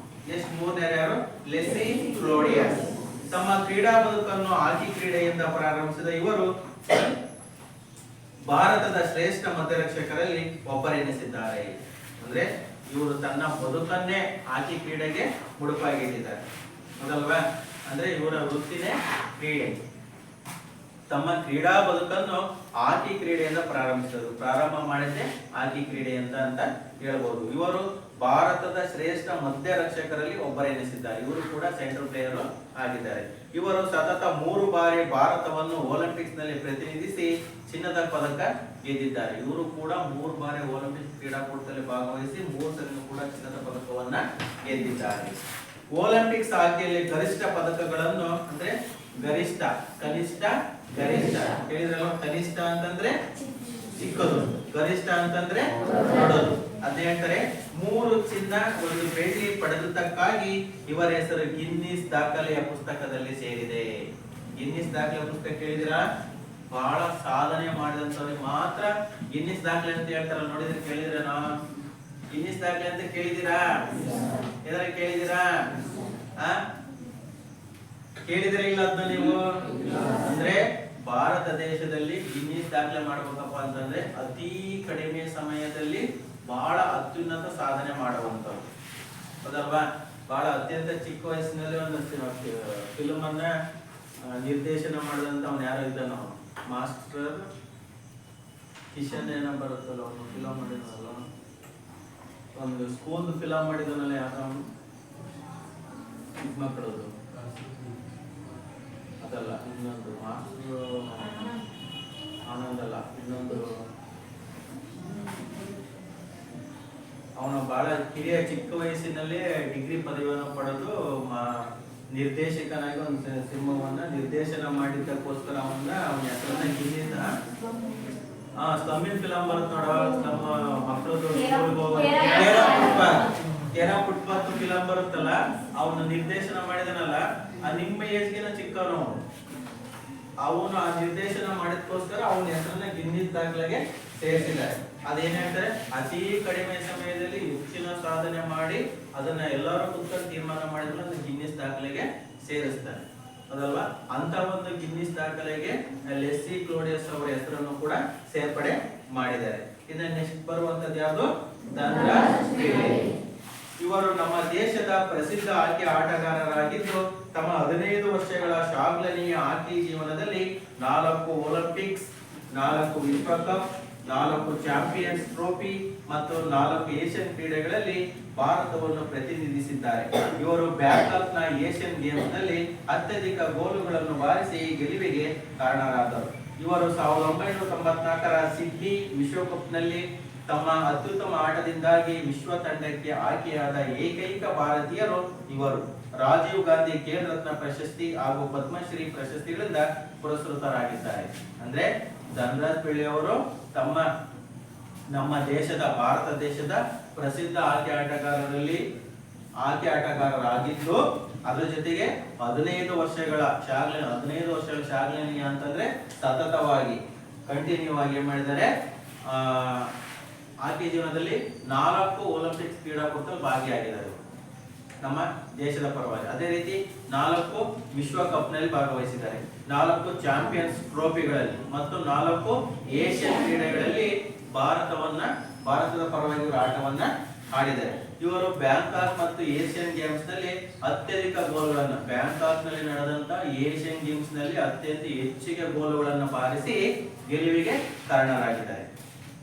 ನೆಕ್ಸ್ಟ್ ಮೂರನೇ ಯಾರು? ಲೆಸ್ಲಿ ಕ್ಲೋಡಿಯಸ್. ತಮ್ಮ ಕ್ರೀಡಾ ಬದುಕನ್ನು ಹಾಕಿ ಕ್ರೀಡೆಯಿಂದ ಪ್ರಾರಂಭಿಸಿದ ಇವರು ಭಾರತದ ಶ್ರೇಷ್ಠ ಮಧ್ಯರಕ್ಷಕರಲ್ಲಿ ಒಬ್ಬರೆನಿಸಿದ್ದಾರೆ. ಅಂದ್ರೆ ಇವರು ತನ್ನ ಬದುಕನ್ನೇ ಹಾಕಿ ಕ್ರೀಡೆಗೆ ಮುಡುಪಾಗಿಟ್ಟಿದ್ದಾರೆ, ಹೌದಲ್ವಾ. ಅಂದ್ರೆ ಇವರ ವೃತ್ತಿನೇ ಕ್ರೀಡೆ. ತಮ್ಮ ಕ್ರೀಡಾ ಬದುಕನ್ನು ಹಾಕಿ ಕ್ರೀಡೆಯಿಂದ ಪ್ರಾರಂಭ ಮಾಡಿದ್ದೆ ಹಾಕಿ ಕ್ರೀಡೆಯಿಂದ ಅಂತ ಹೇಳ್ಬೋದು. ಇವರು ಭಾರತದ ಶ್ರೇಷ್ಠ ಮಧ್ಯರಕ್ಷಕರಲ್ಲಿ ಒಬ್ಬರೆನಿಸಿದ್ದಾರೆ. ಇವರು ಕೂಡ ಸೆಂಟ್ರಲ್ ಪ್ಲೇಯರ್ ಆಗಿದ್ದಾರೆ. ಇವರು ಸತತ 3 ಬಾರಿ ಭಾರತವನ್ನು ಒಲಿಂಪಿಕ್ಸ್ ನಲ್ಲಿ ಪ್ರತಿನಿಧಿಸಿ ಚಿನ್ನದ ಪದಕ ಗೆದ್ದಿದ್ದಾರೆ. ಇವರು ಕೂಡ 3 ಬಾರಿ ಒಲಿಂಪಿಕ್ಸ್ ಕ್ರೀಡಾಕೂಟದಲ್ಲಿ ಭಾಗವಹಿಸಿ 3 ಸಲ ಕೂಡ ಚಿನ್ನದ ಪದಕವನ್ನ ಗೆದ್ದಿದ್ದಾರೆ. ಒಲಿಂಪಿಕ್ಸ್ ಹಾಕಿಯಲ್ಲಿ ಗರಿಷ್ಠ ಪದಕಗಳನ್ನು, ಅಂದ್ರೆ ಗರಿಷ್ಠ, ಕನಿಷ್ಠ, ಗರಿಷ್ಠ ಹೇಳಿದ್ರಲ್ಲ. ಕನಿಷ್ಠ ಅಂತಂದ್ರೆ ಚಿಕ್ಕದು, ಗರಿಷ್ಠ ಅಂತಂದ್ರೆ ದೊಡ್ಡದು. ಅದೇ ಹೇಳ್ತಾರೆ 3 ಚಿನ್ನ 1 ಬೆಳ್ಳಿ ಪಡೆದಕ್ಕಾಗಿ ಇವರ ಹೆಸರು ಗಿನ್ನಿಸ್ ದಾಖಲೆಯ ಪುಸ್ತಕದಲ್ಲಿ ಸೇರಿದೆ. ಗಿನ್ನಿಸ್ ದಾಖಲೆಯ ಪುಸ್ತಕ ಕೇಳಿದಿರಾ? ಬಹಳ ಸಾಧನೆ ಮಾಡಿದಂತವ್ರಿಗೆ ಮಾತ್ರ ಗಿನ್ನಿಸ್ ದಾಖಲೆ ಅಂತ ಹೇಳ್ತಾರಲ್ಲ, ನೋಡಿದ್ರೆ ಕೇಳಿದಿರಾ? ಗಿನ್ನಿಸ್ ದಾಖಲೆ ಅಂತ ಕೇಳಿದಿರಾ? ಏನಾರ ಕೇಳಿದಿರಾ? ಕೇಳಿದ್ರೆ ಇಲ್ಲ ಅದನ್ನ ನೀವು? ಅಂದ್ರೆ ಭಾರತ ದೇಶದಲ್ಲಿ ಗಿನ್ನಿಸ್ ದಾಖಲೆ ಮಾಡ್ಬೇಕಪ್ಪ ಅಂತಂದ್ರೆ ಅತಿ ಕಡಿಮೆ ಸಮಯದಲ್ಲಿ ಬಹಳ ಅತ್ಯುನ್ನತ ಸಾಧನೆ ಮಾಡುವಂತವ್ರು, ಹೌದಲ್ವಾ. ಬಹಳ ಅತ್ಯಂತ ಚಿಕ್ಕ ವಯಸ್ಸಿನಲ್ಲಿ ಒಂದು ಫಿಲ್ಮ್ ಅನ್ನ ನಿರ್ದೇಶನ ಮಾಡಿದಂತ ಅವ್ನು ಯಾರೋ ಇದ್ದಾನ, ಮಾಸ್ಟರ್ ಕಿಶನ್ ಏನೋ ಬರುತ್ತಲ್ಲ, ಅವನು ಫಿಲಮ್ ಮಾಡಿದ್ನಲ್ಲ, ಒಂದು ಸ್ಕೂಲ್ ಫಿಲಮ್ ಮಾಡಿದನಲ್ಲ, ಯಾರು ಮಕ್ಕಳದು ಅದಲ್ಲ, ಇನ್ನೊಂದು ಮಾಸ್ಟರ್ ಆನಂದ್ ಅಲ್ಲ, ಇನ್ನೊಂದು ಅವನು ಬಹಳ ಕಿರಿಯ ಚಿಕ್ಕ ವಯಸ್ಸಿನಲ್ಲಿ ಡಿಗ್ರಿ ಪದವಿಯನ್ನು ಪಡೆದು ನಿರ್ದೇಶಕನಾಗಿ ಒಂದು ಸಿನಿಮಾವನ್ನ ನಿರ್ದೇಶನ ಮಾಡಿದ್ದಕ್ಕೋಸ್ಕರ ಅವನ ಹೆಸರನ್ನ ಗಿನ್ನಿಸ್ ಸ್ಲಮ್ಮಿನ್ ಫಿಲಂ ಬರುತ್ತೆ ನೋಡ, ನಮ್ಮ ಮಕ್ಕಳದು ಕೆರಾ ಫುಟ್ಪಾತ್ ಫಿಲಂ ಬರುತ್ತಲ್ಲ, ಅವನು ನಿರ್ದೇಶನ ಮಾಡಿದನಲ್ಲ, ನಿಮ್ಮ ಏಜ್ಗಿನ ಚಿಕ್ಕವನು ಅವನು ಆ ನಿರ್ದೇಶನ ಮಾಡಿದಕ್ಕೋಸ್ಕರ ಅವನ ಹೆಸರನ್ನ ಗಿನ್ನಿಸ್ ದಾಖಲೆಗೆ ಸೇರಿಸಿದ್ದಾರೆ. ಅದೇನ್ ಹೇಳ್ತಾರೆ, ಅತಿ ಕಡಿಮೆ ಸಮಯದಲ್ಲಿ ಹೆಚ್ಚಿನ ಸಾಧನೆ ಮಾಡಿ ಅದನ್ನ ಎಲ್ಲರೂ ಕೂತ್ಕೊಂಡು ತೀರ್ಮಾನ ಮಾಡಿದ್ರು ಅದು ಗಿನ್ನಿಸ್ ದಾಖಲೆಗೆ ಸೇರಿಸ್ತಾರೆ, ಅದಲ್ವಾ. ಅಂತ ಒಂದು ಗಿನ್ನಿಸ್ ದಾಖಲೆಗೆ ಲೆಸ್ಲಿ ಕ್ಲೋಡಿಯಸ್ ಅವರ ಹೆಸರನ್ನು ಕೂಡ ಸೇರ್ಪಡೆ ಮಾಡಿದ್ದಾರೆ. ಇನ್ನು ನೆಕ್ಸ್ಟ್ ಬರುವಂತದ್ದು ಯಾವುದು? ಧನ್ರಾಜ್ ಪಿಳ್ಳೈ. ಇವರು ನಮ್ಮ ದೇಶದ ಪ್ರಸಿದ್ಧ ಹಾಕಿ ಆಟಗಾರರಾಗಿದ್ದು ತಮ್ಮ 15 ವರ್ಷಗಳ ಶ್ಲಾಘನೀಯ ಹಾಕಿ ಜೀವನದಲ್ಲಿ 4 ಒಲಿಂಪಿಕ್ಸ್, 4 ವಿಶ್ವಕಪ್, 4 ಚಾಂಪಿಯನ್ಸ್ ಟ್ರೋಫಿ ಮತ್ತು 4 ಏಷ್ಯನ್ ಕ್ರೀಡೆಗಳಲ್ಲಿ ಭಾರತವನ್ನು ಪ್ರತಿನಿಧಿಸಿದ್ದಾರೆ. ಇವರು ಬ್ಯಾಂಕಾಕ್ನ ಏಷ್ಯನ್ ಗೇಮ್ಸ್ ನಲ್ಲಿ ಅತ್ಯಧಿಕ ಗೋಲುಗಳನ್ನು ಬಾರಿಸಿ ಗೆಲುವಿಗೆ ಕಾರಣರಾದರು. ಇವರು 1994ರ ಸಿಡ್ನಿ ವಿಶ್ವಕಪ್ನಲ್ಲಿ ತಮ್ಮ ಅತ್ಯುತ್ತಮ ಆಟದಿಂದಾಗಿ ವಿಶ್ವ ತಂಡಕ್ಕೆ ಆಯ್ಕೆಯಾದ ಏಕೈಕ ಭಾರತೀಯರು ಇವರು. ರಾಜೀವ್ ಗಾಂಧಿ ಖೇಲ್ ರತ್ನ ಪ್ರಶಸ್ತಿ ಹಾಗೂ ಪದ್ಮಶ್ರೀ ಪ್ರಶಸ್ತಿಗಳಿಂದ ಪುರಸ್ಕೃತರಾಗಿದ್ದಾರೆ. ಅಂದ್ರೆ ಧನರಾಜ್ ಪಿಳ್ಳೆ ಅವರು ನಮ್ಮ ದೇಶದ ಭಾರತ ದೇಶದ ಪ್ರಸಿದ್ಧ ಆಯ್ಕೆ ಆಟಗಾರರಾಗಿದ್ದು ಅದರ ಜೊತೆಗೆ 15 ವರ್ಷಗಳ ಶಾಲೆಯ ಅಂತಂದ್ರೆ ಸತತವಾಗಿ ಕಂಟಿನ್ಯೂ ಆಗಿ ಏನ್ ಮಾಡಿದ್ದಾರೆ, ಆಕೆ ಜೀವನದಲ್ಲಿ 4 ಒಲಿಂಪಿಕ್ಸ್ ಕ್ರೀಡಾಕೂಟದಲ್ಲಿ ಭಾಗಿಯಾಗಿದ್ದಾರೆ ನಮ್ಮ ದೇಶದ ಪರವಾಗಿ. ಅದೇ ರೀತಿ 4 ವಿಶ್ವಕಪ್ ನಲ್ಲಿ ಭಾಗವಹಿಸಿದ್ದಾರೆ, 4 ಚಾಂಪಿಯನ್ಸ್ ಟ್ರೋಫಿಗಳಲ್ಲಿ ಮತ್ತು 4 ಏಷ್ಯನ್ ಕ್ರೀಡೆಗಳಲ್ಲಿ ಭಾರತದ ಪರವಾಗಿ ಇವರು ಆಟವನ್ನ ಆಡಿದ್ದಾರೆ. ಇವರು ಬ್ಯಾಂಕಾಕ್ ಮತ್ತು ಏಷ್ಯನ್ ಗೇಮ್ಸ್ ನಲ್ಲಿ ಅತ್ಯಧಿಕ ಗೋಲುಗಳನ್ನು ಬ್ಯಾಂಕಾಕ್ ನಲ್ಲಿ ನಡೆದಂತ ಏಷ್ಯನ್ ಗೇಮ್ಸ್ ನಲ್ಲಿ ಅತ್ಯಂತ ಹೆಚ್ಚಿಗೆ ಗೋಲುಗಳನ್ನು ಬಾರಿಸಿ ಗೆಲುವಿಗೆ ಕಾರಣರಾಗಿದ್ದಾರೆ.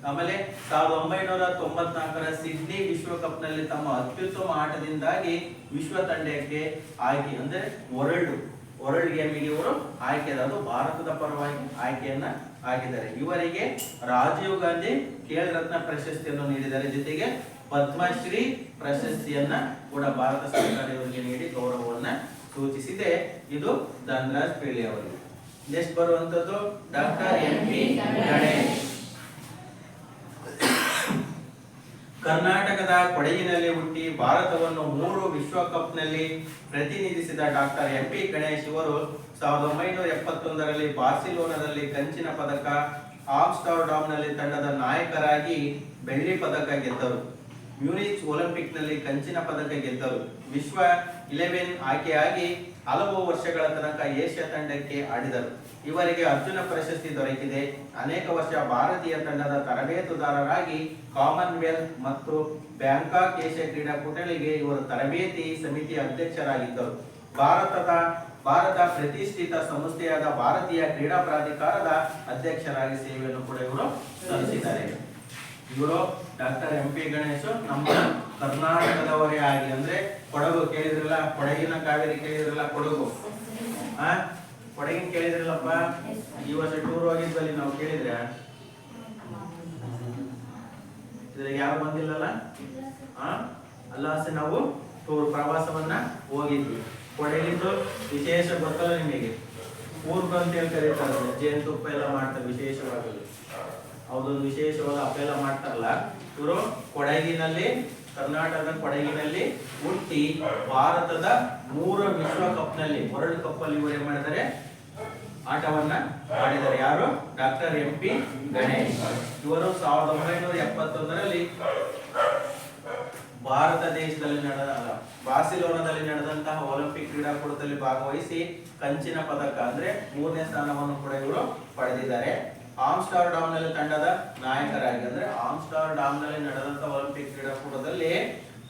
ಆಮೇಲೆ 1994ರ ಸಿಡ್ನಿ ವಿಶ್ವಕಪ್ ನಲ್ಲಿ ತಮ್ಮ ಅತ್ಯುತ್ತಮ ಆಟದಿಂದಾಗಿ ವಿಶ್ವ ತಂಡಕ್ಕೆ ಆಯ್ಕೆ ಅಂದ್ರೆ ವರ್ಲ್ಡ್ ಗೇಮಿಗೆ ಇವರು ಆಯ್ಕೆಯಾದ ಭಾರತದ ಪರವಾಗಿ ಆಯ್ಕೆಯನ್ನ ಆಗಿದ್ದಾರೆ. ಇವರಿಗೆ ರಾಜೀವ್ ಗಾಂಧಿ ಖೇಲ್ ರತ್ನ ಪ್ರಶಸ್ತಿಯನ್ನು ನೀಡಿದ್ದಾರೆ. ಜೊತೆಗೆ ಪದ್ಮಶ್ರೀ ಪ್ರಶಸ್ತಿಯನ್ನ ಕೂಡ ಭಾರತ ಸರ್ಕಾರ ಇವರಿಗೆ ನೀಡಿ ಗೌರವವನ್ನ ಸೂಚಿಸಿದೆ. ಇದು ಧನರಾಜ್ ಪಿಳ್ಳೆ ಅವರು. ನೆಕ್ಸ್ಟ್ ಬರುವಂತದ್ದು ಡಾಕ್ಟರ್ MP ಗಣೇಶ್. ಕರ್ನಾಟಕದ ಕೊಡಗಿನಲ್ಲಿ ಹುಟ್ಟಿ ಭಾರತವನ್ನು 3 ವಿಶ್ವಕಪ್ ನಲ್ಲಿ ಪ್ರತಿನಿಧಿಸಿದ ಡಾಕ್ಟರ್ MP ಗಣೇಶ್ ಇವರು 1971ರಲ್ಲಿ ಬಾರ್ಸಿಲೋನಾದಲ್ಲಿ ಕಂಚಿನ ಪದಕ, ಆಮ್ಸ್ಟರ್ಡಾಮ್ನಲ್ಲಿ ತಂಡದ ನಾಯಕರಾಗಿ ಬೆಳ್ಳಿ ಪದಕ ಗೆದ್ದರು. ಮ್ಯೂನಿಚ್ ಒಲಿಂಪಿಕ್ ನಲ್ಲಿ ಕಂಚಿನ ಪದಕ ಗೆದ್ದರು. ವಿಶ್ವ 11 ಆಯ್ಕೆಯಾಗಿ ಹಲವು ವರ್ಷಗಳ ತನಕ ಏಷ್ಯಾ ತಂಡಕ್ಕೆ ಆಡಿದರು. ಇವರಿಗೆ ಅರ್ಜುನ ಪ್ರಶಸ್ತಿ ದೊರಕಿದೆ. ಅನೇಕ ವರ್ಷ ಭಾರತೀಯ ತಂಡದ ತರಬೇತುದಾರರಾಗಿ ಕಾಮನ್ವೆಲ್ತ್ ಮತ್ತು ಬ್ಯಾಂಕಾಕ್ ಏಷ್ಯಾ ಕ್ರೀಡಾಕೂಟಗಳಿಗೆ ಇವರು ತರಬೇತಿ ಸಮಿತಿ ಅಧ್ಯಕ್ಷರಾಗಿದ್ದರು. ಭಾರತ ಪ್ರತಿಷ್ಠಿತ ಸಂಸ್ಥೆಯಾದ ಭಾರತೀಯ ಕ್ರೀಡಾ ಪ್ರಾಧಿಕಾರದ ಅಧ್ಯಕ್ಷರಾಗಿ ಸೇವೆಯನ್ನು ಕೂಡ ಇವರು ಸಲ್ಲಿಸಿದ್ದಾರೆ. ಇವರು ಡಾಕ್ಟರ್ MP ಗಣೇಶ್ ನಮ್ಮ ಕರ್ನಾಟಕದವರೇ ಆಗಿ, ಅಂದ್ರೆ ಕೊಡಗು ಕೇಳಿದ್ರಲ್ಲ, ಕೊಡಗಿನ ಕಾವೇರಿ ಕೇಳಿದ್ರಲ್ಲ, ಕೊಡಗಿನ ಕೇಳಿದ್ರಲ್ಲಪ್ಪ. ಈ ವರ್ಷ ಟೂರ್ ಹೋಗಿದ್ವಲ್ಲಿ ನಾವು ಕೇಳಿದ್ರೆ ಯಾರು ಬಂದಿಲ್ಲಲ್ಲ. ಅಲ್ಲಾಸೆ ನಾವು ಟೂರ್ ಪ್ರವಾಸವನ್ನ ಹೋಗಿದ್ವಿ. ಕೊಡಗಿದ್ದು ವಿಶೇಷ ಗೊತ್ತಲ್ಲ ನಿಮಗೆ, ಊರ್ಗ ಅಂತ ಹೇಳಿ ಕರೀತಾರೆ. ಜೇನುತುಪ್ಪ ಎಲ್ಲ ಮಾಡ್ತಾರೆ ವಿಶೇಷವಾಗಿ, ಅದೊಂದು ವಿಶೇಷವಾದ ಹಬ್ಬ ಎಲ್ಲ ಮಾಡ್ತಾರಲ್ಲ. ಇವರು ಕರ್ನಾಟಕದ ಕೊಡಗಿನಲ್ಲಿ ಹುಟ್ಟಿ ಭಾರತದ 3 ವಿಶ್ವಕಪ್ ನಲ್ಲಿ ವರ್ಲ್ಡ್ ಕಪ್ ಅಲ್ಲಿ ಇವರು ಏನ್ ಮಾಡಿದ್ದಾರೆ, ಆಟವನ್ನ ಆಡಿದ್ದಾರೆ. ಯಾರು? Doctor MP Ganesh. ಇವರು 1971ರಲ್ಲಿ ಭಾರತ ದೇಶದಲ್ಲಿ ಬಾರ್ಸಿಲೋನಾದಲ್ಲಿ ನಡೆದಂತಹ ಒಲಿಂಪಿಕ್ ಕ್ರೀಡಾಕೂಟದಲ್ಲಿ ಭಾಗವಹಿಸಿ ಕಂಚಿನ ಪದಕ ಅಂದ್ರೆ 3ನೇ ಸ್ಥಾನವನ್ನು ಕೂಡ ಇವರು ಪಡೆದಿದ್ದಾರೆ. ಆಮ್ಸ್ಟರ್ಡಾಮ್ ನಲ್ಲಿ ತಂಡದ ನಾಯಕರಾಗಿ, ಅಂದ್ರೆ ಆಮ್ಸ್ಟರ್ಡಾಮ್ ನಲ್ಲಿ ನಡೆದಂತ ಒಲಿಂಪಿಕ್ ಕ್ರೀಡಾಕೂಟದಲ್ಲಿ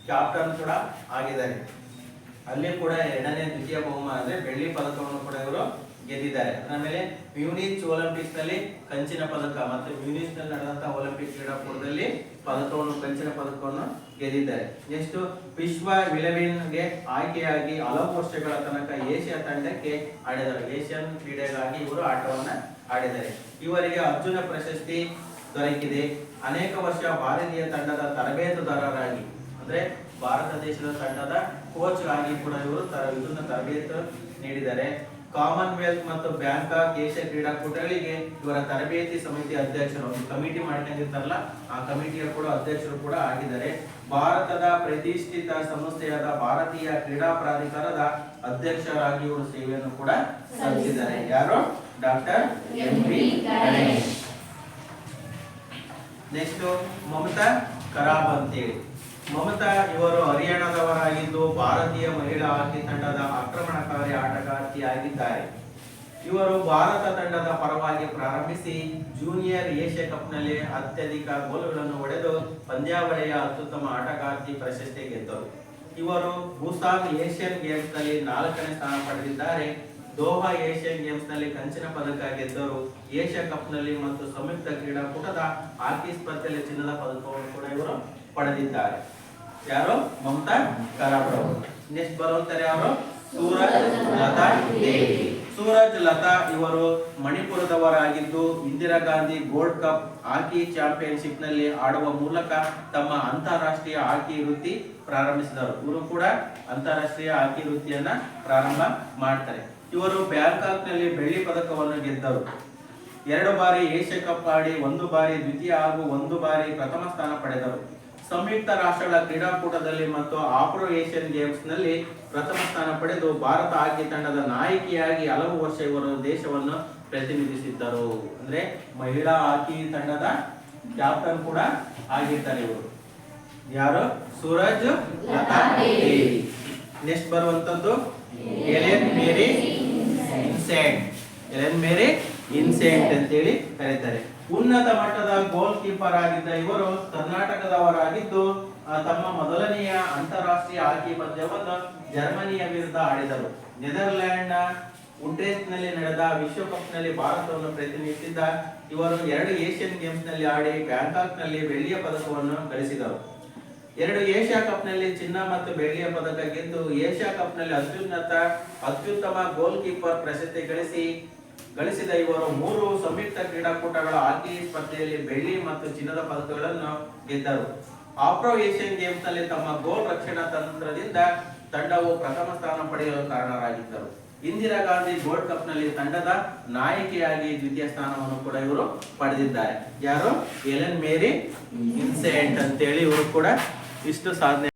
ಕ್ಯಾಪ್ಟನ್ ಕೂಡ ಆಗಿದ್ದಾರೆ. ಅಲ್ಲಿ ಕೂಡ 2ನೇ ದ್ವಿತೀಯ ಬಹುಮಾನ ಅಂದ್ರೆ ಬೆಳ್ಳಿ ಪದಕವನ್ನು ಕೂಡ ಇವರು ಗೆದ್ದಿದ್ದಾರೆ. ಆಮೇಲೆ ಮ್ಯೂನಿಚ್ ಒಲಿಂಪಿಕ್ಸ್ ನಲ್ಲಿ ಕಂಚಿನ ಪದಕ ಮತ್ತು ಮ್ಯೂನಿಚ್ ನಲ್ಲಿ ನಡೆದಂತಹ ಒಲಿಂಪಿಕ್ ಕ್ರೀಡಾಕೂಟದಲ್ಲಿ ಕಂಚಿನ ಪದಕವನ್ನು ಗೆದ್ದಿದ್ದಾರೆ. ನೆಕ್ಸ್ಟ್ ವಿಶ್ವ 11ಗೆ ಆಯ್ಕೆಯಾಗಿ ಹಲವು ವರ್ಷಗಳ ತನಕ ಏಷ್ಯಾ ತಂಡಕ್ಕೆ ಆಡಿದ್ದಾರೆ. ಏಷ್ಯನ್ ಕ್ರೀಡೆಗಾಗಿ ಇವರು ಆಟವನ್ನ ಆಡಿದ್ದಾರೆ. ಇವರಿಗೆ ಅರ್ಜುನ ಪ್ರಶಸ್ತಿ ದೊರಕಿದೆ. ಅನೇಕ ವರ್ಷ ಭಾರತೀಯ ತಂಡದ ತರಬೇತುದಾರರಾಗಿ, ಅಂದ್ರೆ ಭಾರತ ದೇಶದ ತಂಡದ ಕೋಚ್ ಆಗಿ ಕೂಡ ಇವರು ವಿಭಿನ್ನ ತರಬೇತು ನೀಡಿದ್ದಾರೆ. ಕಾಮನ್ವೆಲ್ತ್ ಮತ್ತು ಬ್ಯಾಂಕಾಕ್ ಏಷ್ಯಾ ಕ್ರೀಡಾಕೂಟಗಳಿಗೆ ಇವರ ತರಬೇತಿ ಸಮಿತಿ ಅಧ್ಯಕ್ಷರು, ಒಂದು ಕಮಿಟಿ ಮಾಡ್ಕೊಂಡಿರ್ತಾರಲ್ಲ, ಆ ಕಮಿಟಿಯ ಕೂಡ ಅಧ್ಯಕ್ಷರು ಕೂಡ ಆಗಿದ್ದಾರೆ. ಭಾರತದ ಪ್ರತಿಷ್ಠಿತ ಸಂಸ್ಥೆಯಾದ ಭಾರತೀಯ ಕ್ರೀಡಾ ಪ್ರಾಧಿಕಾರದ ಅಧ್ಯಕ್ಷರಾಗಿ ಇವರು ಸೇವೆಯನ್ನು ಕೂಡ ಸಲ್ಲಿಸಿದ್ದಾರೆ. ಯಾರು? Doctor MP Ganesh. Next Mamata ಕರಾಬ್ ಅಂತೇಳಿ. ಮಮತಾ ಇವರು ಹರಿಯಾಣದವರಾಗಿದ್ದು ಭಾರತೀಯ ಮಹಿಳಾ ಹಾಕಿ ತಂಡದ ಆಕ್ರಮಣಕಾರಿ ಆಟಗಾರ್ತಿಯಾಗಿದ್ದಾರೆ. ಇವರು ಭಾರತ ತಂಡದ ಪರವಾಗಿ ಪ್ರಾರಂಭಿಸಿ ಜೂನಿಯರ್ ಏಷ್ಯಾ ಕಪ್ ನಲ್ಲಿ ಅತ್ಯಧಿಕ ಗೋಲುಗಳನ್ನು ಹೊಡೆದು ಪಂದ್ಯಾವಳಿಯ ಅತ್ಯುತ್ತಮ ಆಟಗಾರ್ತಿ ಪ್ರಶಸ್ತಿ ಗೆದ್ದರು. ಇವರು ಬುಸಾನ್ ಏಷ್ಯನ್ ಗೇಮ್ಸ್ ನಲ್ಲಿ 4ನೇ ಸ್ಥಾನ ಪಡೆದಿದ್ದಾರೆ. ದೋಹಾ ಏಷ್ಯನ್ ಗೇಮ್ಸ್ ನಲ್ಲಿ ಕಂಚಿನ ಪದಕ ಗೆದ್ದರು. ಏಷ್ಯಾ ಕಪ್ ನಲ್ಲಿ ಮತ್ತು ಸಂಯುಕ್ತ ಕ್ರೀಡಾಕೂಟದ ಹಾಕಿ ಸ್ಪರ್ಧೆಯಲ್ಲಿ ಚಿನ್ನದ ಪದಕವನ್ನು ಕೂಡ ಇವರು ಪಡೆದಿದ್ದಾರೆ. ಯಾರು? ಮಮತಾ ಕರಾಡ್ ಅವರು. ನೆಕ್ಸ್ಟ್ ಬರುವಂತಾರೆ ಯಾರು? ಸೂರಜ್ ಲತಾ ದೇವಿ. ಸೂರಜ್ ಲತಾ ಇವರು ಮಣಿಪುರದವರಾಗಿದ್ದು Indira Gandhi gold cup hockey championship ನಲ್ಲಿ ಆಡುವ ಮೂಲಕ ತಮ್ಮ ಅಂತಾರಾಷ್ಟ್ರೀಯ ಹಾಕಿ ವೃತ್ತಿ ಪ್ರಾರಂಭಿಸಿದರು. ಇವರು ಕೂಡ ಅಂತಾರಾಷ್ಟ್ರೀಯ ಹಾಕಿ ವೃತ್ತಿಯನ್ನ ಪ್ರಾರಂಭ ಮಾಡ್ತಾರೆ. ಇವರು ಬ್ಯಾಂಕಾಕ್ ನಲ್ಲಿ ಬೆಳ್ಳಿ ಪದಕವನ್ನು ಗೆದ್ದರು. 2 ಬಾರಿ ಏಷ್ಯಾ ಕಪ್ ಆಡಿ 1 ಬಾರಿ ದ್ವಿತೀಯ ಹಾಗೂ 1 ಬಾರಿ ಪ್ರಥಮ ಸ್ಥಾನ ಪಡೆದರು. ಸಂಯುಕ್ತ ರಾಷ್ಟ್ರಗಳ ಕ್ರೀಡಾಕೂಟದಲ್ಲಿ ಮತ್ತು ಆಫ್ರೋ ಏಷ್ಯನ್ ಗೇಮ್ಸ್ ನಲ್ಲಿ ಪ್ರಥಮ ಸ್ಥಾನ ಪಡೆದು ಭಾರತ ಹಾಕಿ ತಂಡದ ನಾಯಕಿಯಾಗಿ ಹಲವು ವರ್ಷ ಇವರು ದೇಶವನ್ನು ಪ್ರತಿನಿಧಿಸಿದ್ದರು. ಅಂದ್ರೆ ಮಹಿಳಾ ಹಾಕಿ ತಂಡದ ಕ್ಯಾಪ್ಟನ್ ಕೂಡ ಆಗಿರ್ತಾರೆ ಇವರು. ಯಾರು? ಸೂರಜ್ ಲತಾ ದೇವಿ. ನೆಕ್ಸ್ಟ್ ಬರುವಂತದ್ದು ಎಲೆನ್ ಮೇರಿ ಇನ್ಸೆಂಟ್. ಎಲೆನ್ ಮೇರಿ ಇನ್ಸೆಂಟ್ ಅಂತೇಳಿ ಕರೀತಾರೆ. ಉನ್ನತ ಮಟ್ಟದ ಗೋಲ್ ಕೀಪರ್ ಆಗಿದ್ದ ಇವರು ಕರ್ನಾಟಕದವರಾಗಿದ್ದು ತಮ್ಮ ಮೊದಲನೆಯ ಅಂತಾರಾಷ್ಟ್ರೀಯ ಹಾಕಿ ಪಂದ್ಯವನ್ನು ಜರ್ಮನಿಯ ವಿರುದ್ಧ ಆಡಿದರು. ನೆದರ್ಲ್ಯಾಂಡ್ ಉಟ್ರೆಕ್ಟ್ ನಲ್ಲಿ ನಡೆದ ವಿಶ್ವಕಪ್ ನಲ್ಲಿ ಭಾರತವನ್ನು ಪ್ರತಿನಿಧಿಸಿದ್ದ ಇವರು 2 ಏಷ್ಯನ್ ಗೇಮ್ಸ್ ನಲ್ಲಿ ಆಡಿ ಬ್ಯಾಂಕಾಕ್ ನಲ್ಲಿ ಬೆಳ್ಳಿಯ ಪದಕವನ್ನು ಗಳಿಸಿದರು. 2 ಏಷ್ಯಾ ಕಪ್ ನಲ್ಲಿ ಚಿನ್ನ ಮತ್ತು ಬೆಳ್ಳಿಯ ಪದಕ ಗೆದ್ದು ಏಷ್ಯಾ ಕಪ್ ನಲ್ಲಿ ಅತ್ಯುತ್ತಮ ಗೋಲ್ ಕೀಪರ್ ಪ್ರಶಸ್ತಿ ಗಳಿಸಿದ ಇವರು 3 ಸಂಯುಕ್ತ ಕ್ರೀಡಾಕೂಟಗಳ ಹಾಕಿ ಸ್ಪರ್ಧೆಯಲ್ಲಿ ಬೆಳ್ಳಿ ಮತ್ತು ಚಿನ್ನದ ಪದಕಗಳನ್ನು ಗೆದ್ದರು. ಆಫ್ರೋ ಏಷ್ಯನ್ ಗೇಮ್ಸ್ ನಲ್ಲಿ ತಮ್ಮ ಗೋಲ್ ರಕ್ಷಣಾ ತಂತ್ರದಿಂದ ತಂಡವು ಪ್ರಥಮ ಸ್ಥಾನ ಪಡೆಯಲು ಕಾರಣರಾಗಿದ್ದರು. ಇಂದಿರಾ ಗಾಂಧಿ ಗೋಲ್ಡ್ ಕಪ್ ನಲ್ಲಿ ತಂಡದ ನಾಯಕಿಯಾಗಿ ದ್ವಿತೀಯ ಸ್ಥಾನವನ್ನು ಕೂಡ ಇವರು ಪಡೆದಿದ್ದಾರೆ. ಯಾರು? ಎಲೆನ್ ಮೇರಿ ಇನ್ಸೆಂಟ್ ಅಂತೇಳಿ ಇವರು ಕೂಡ ಇಷ್ಟು ಸಾಧನೆ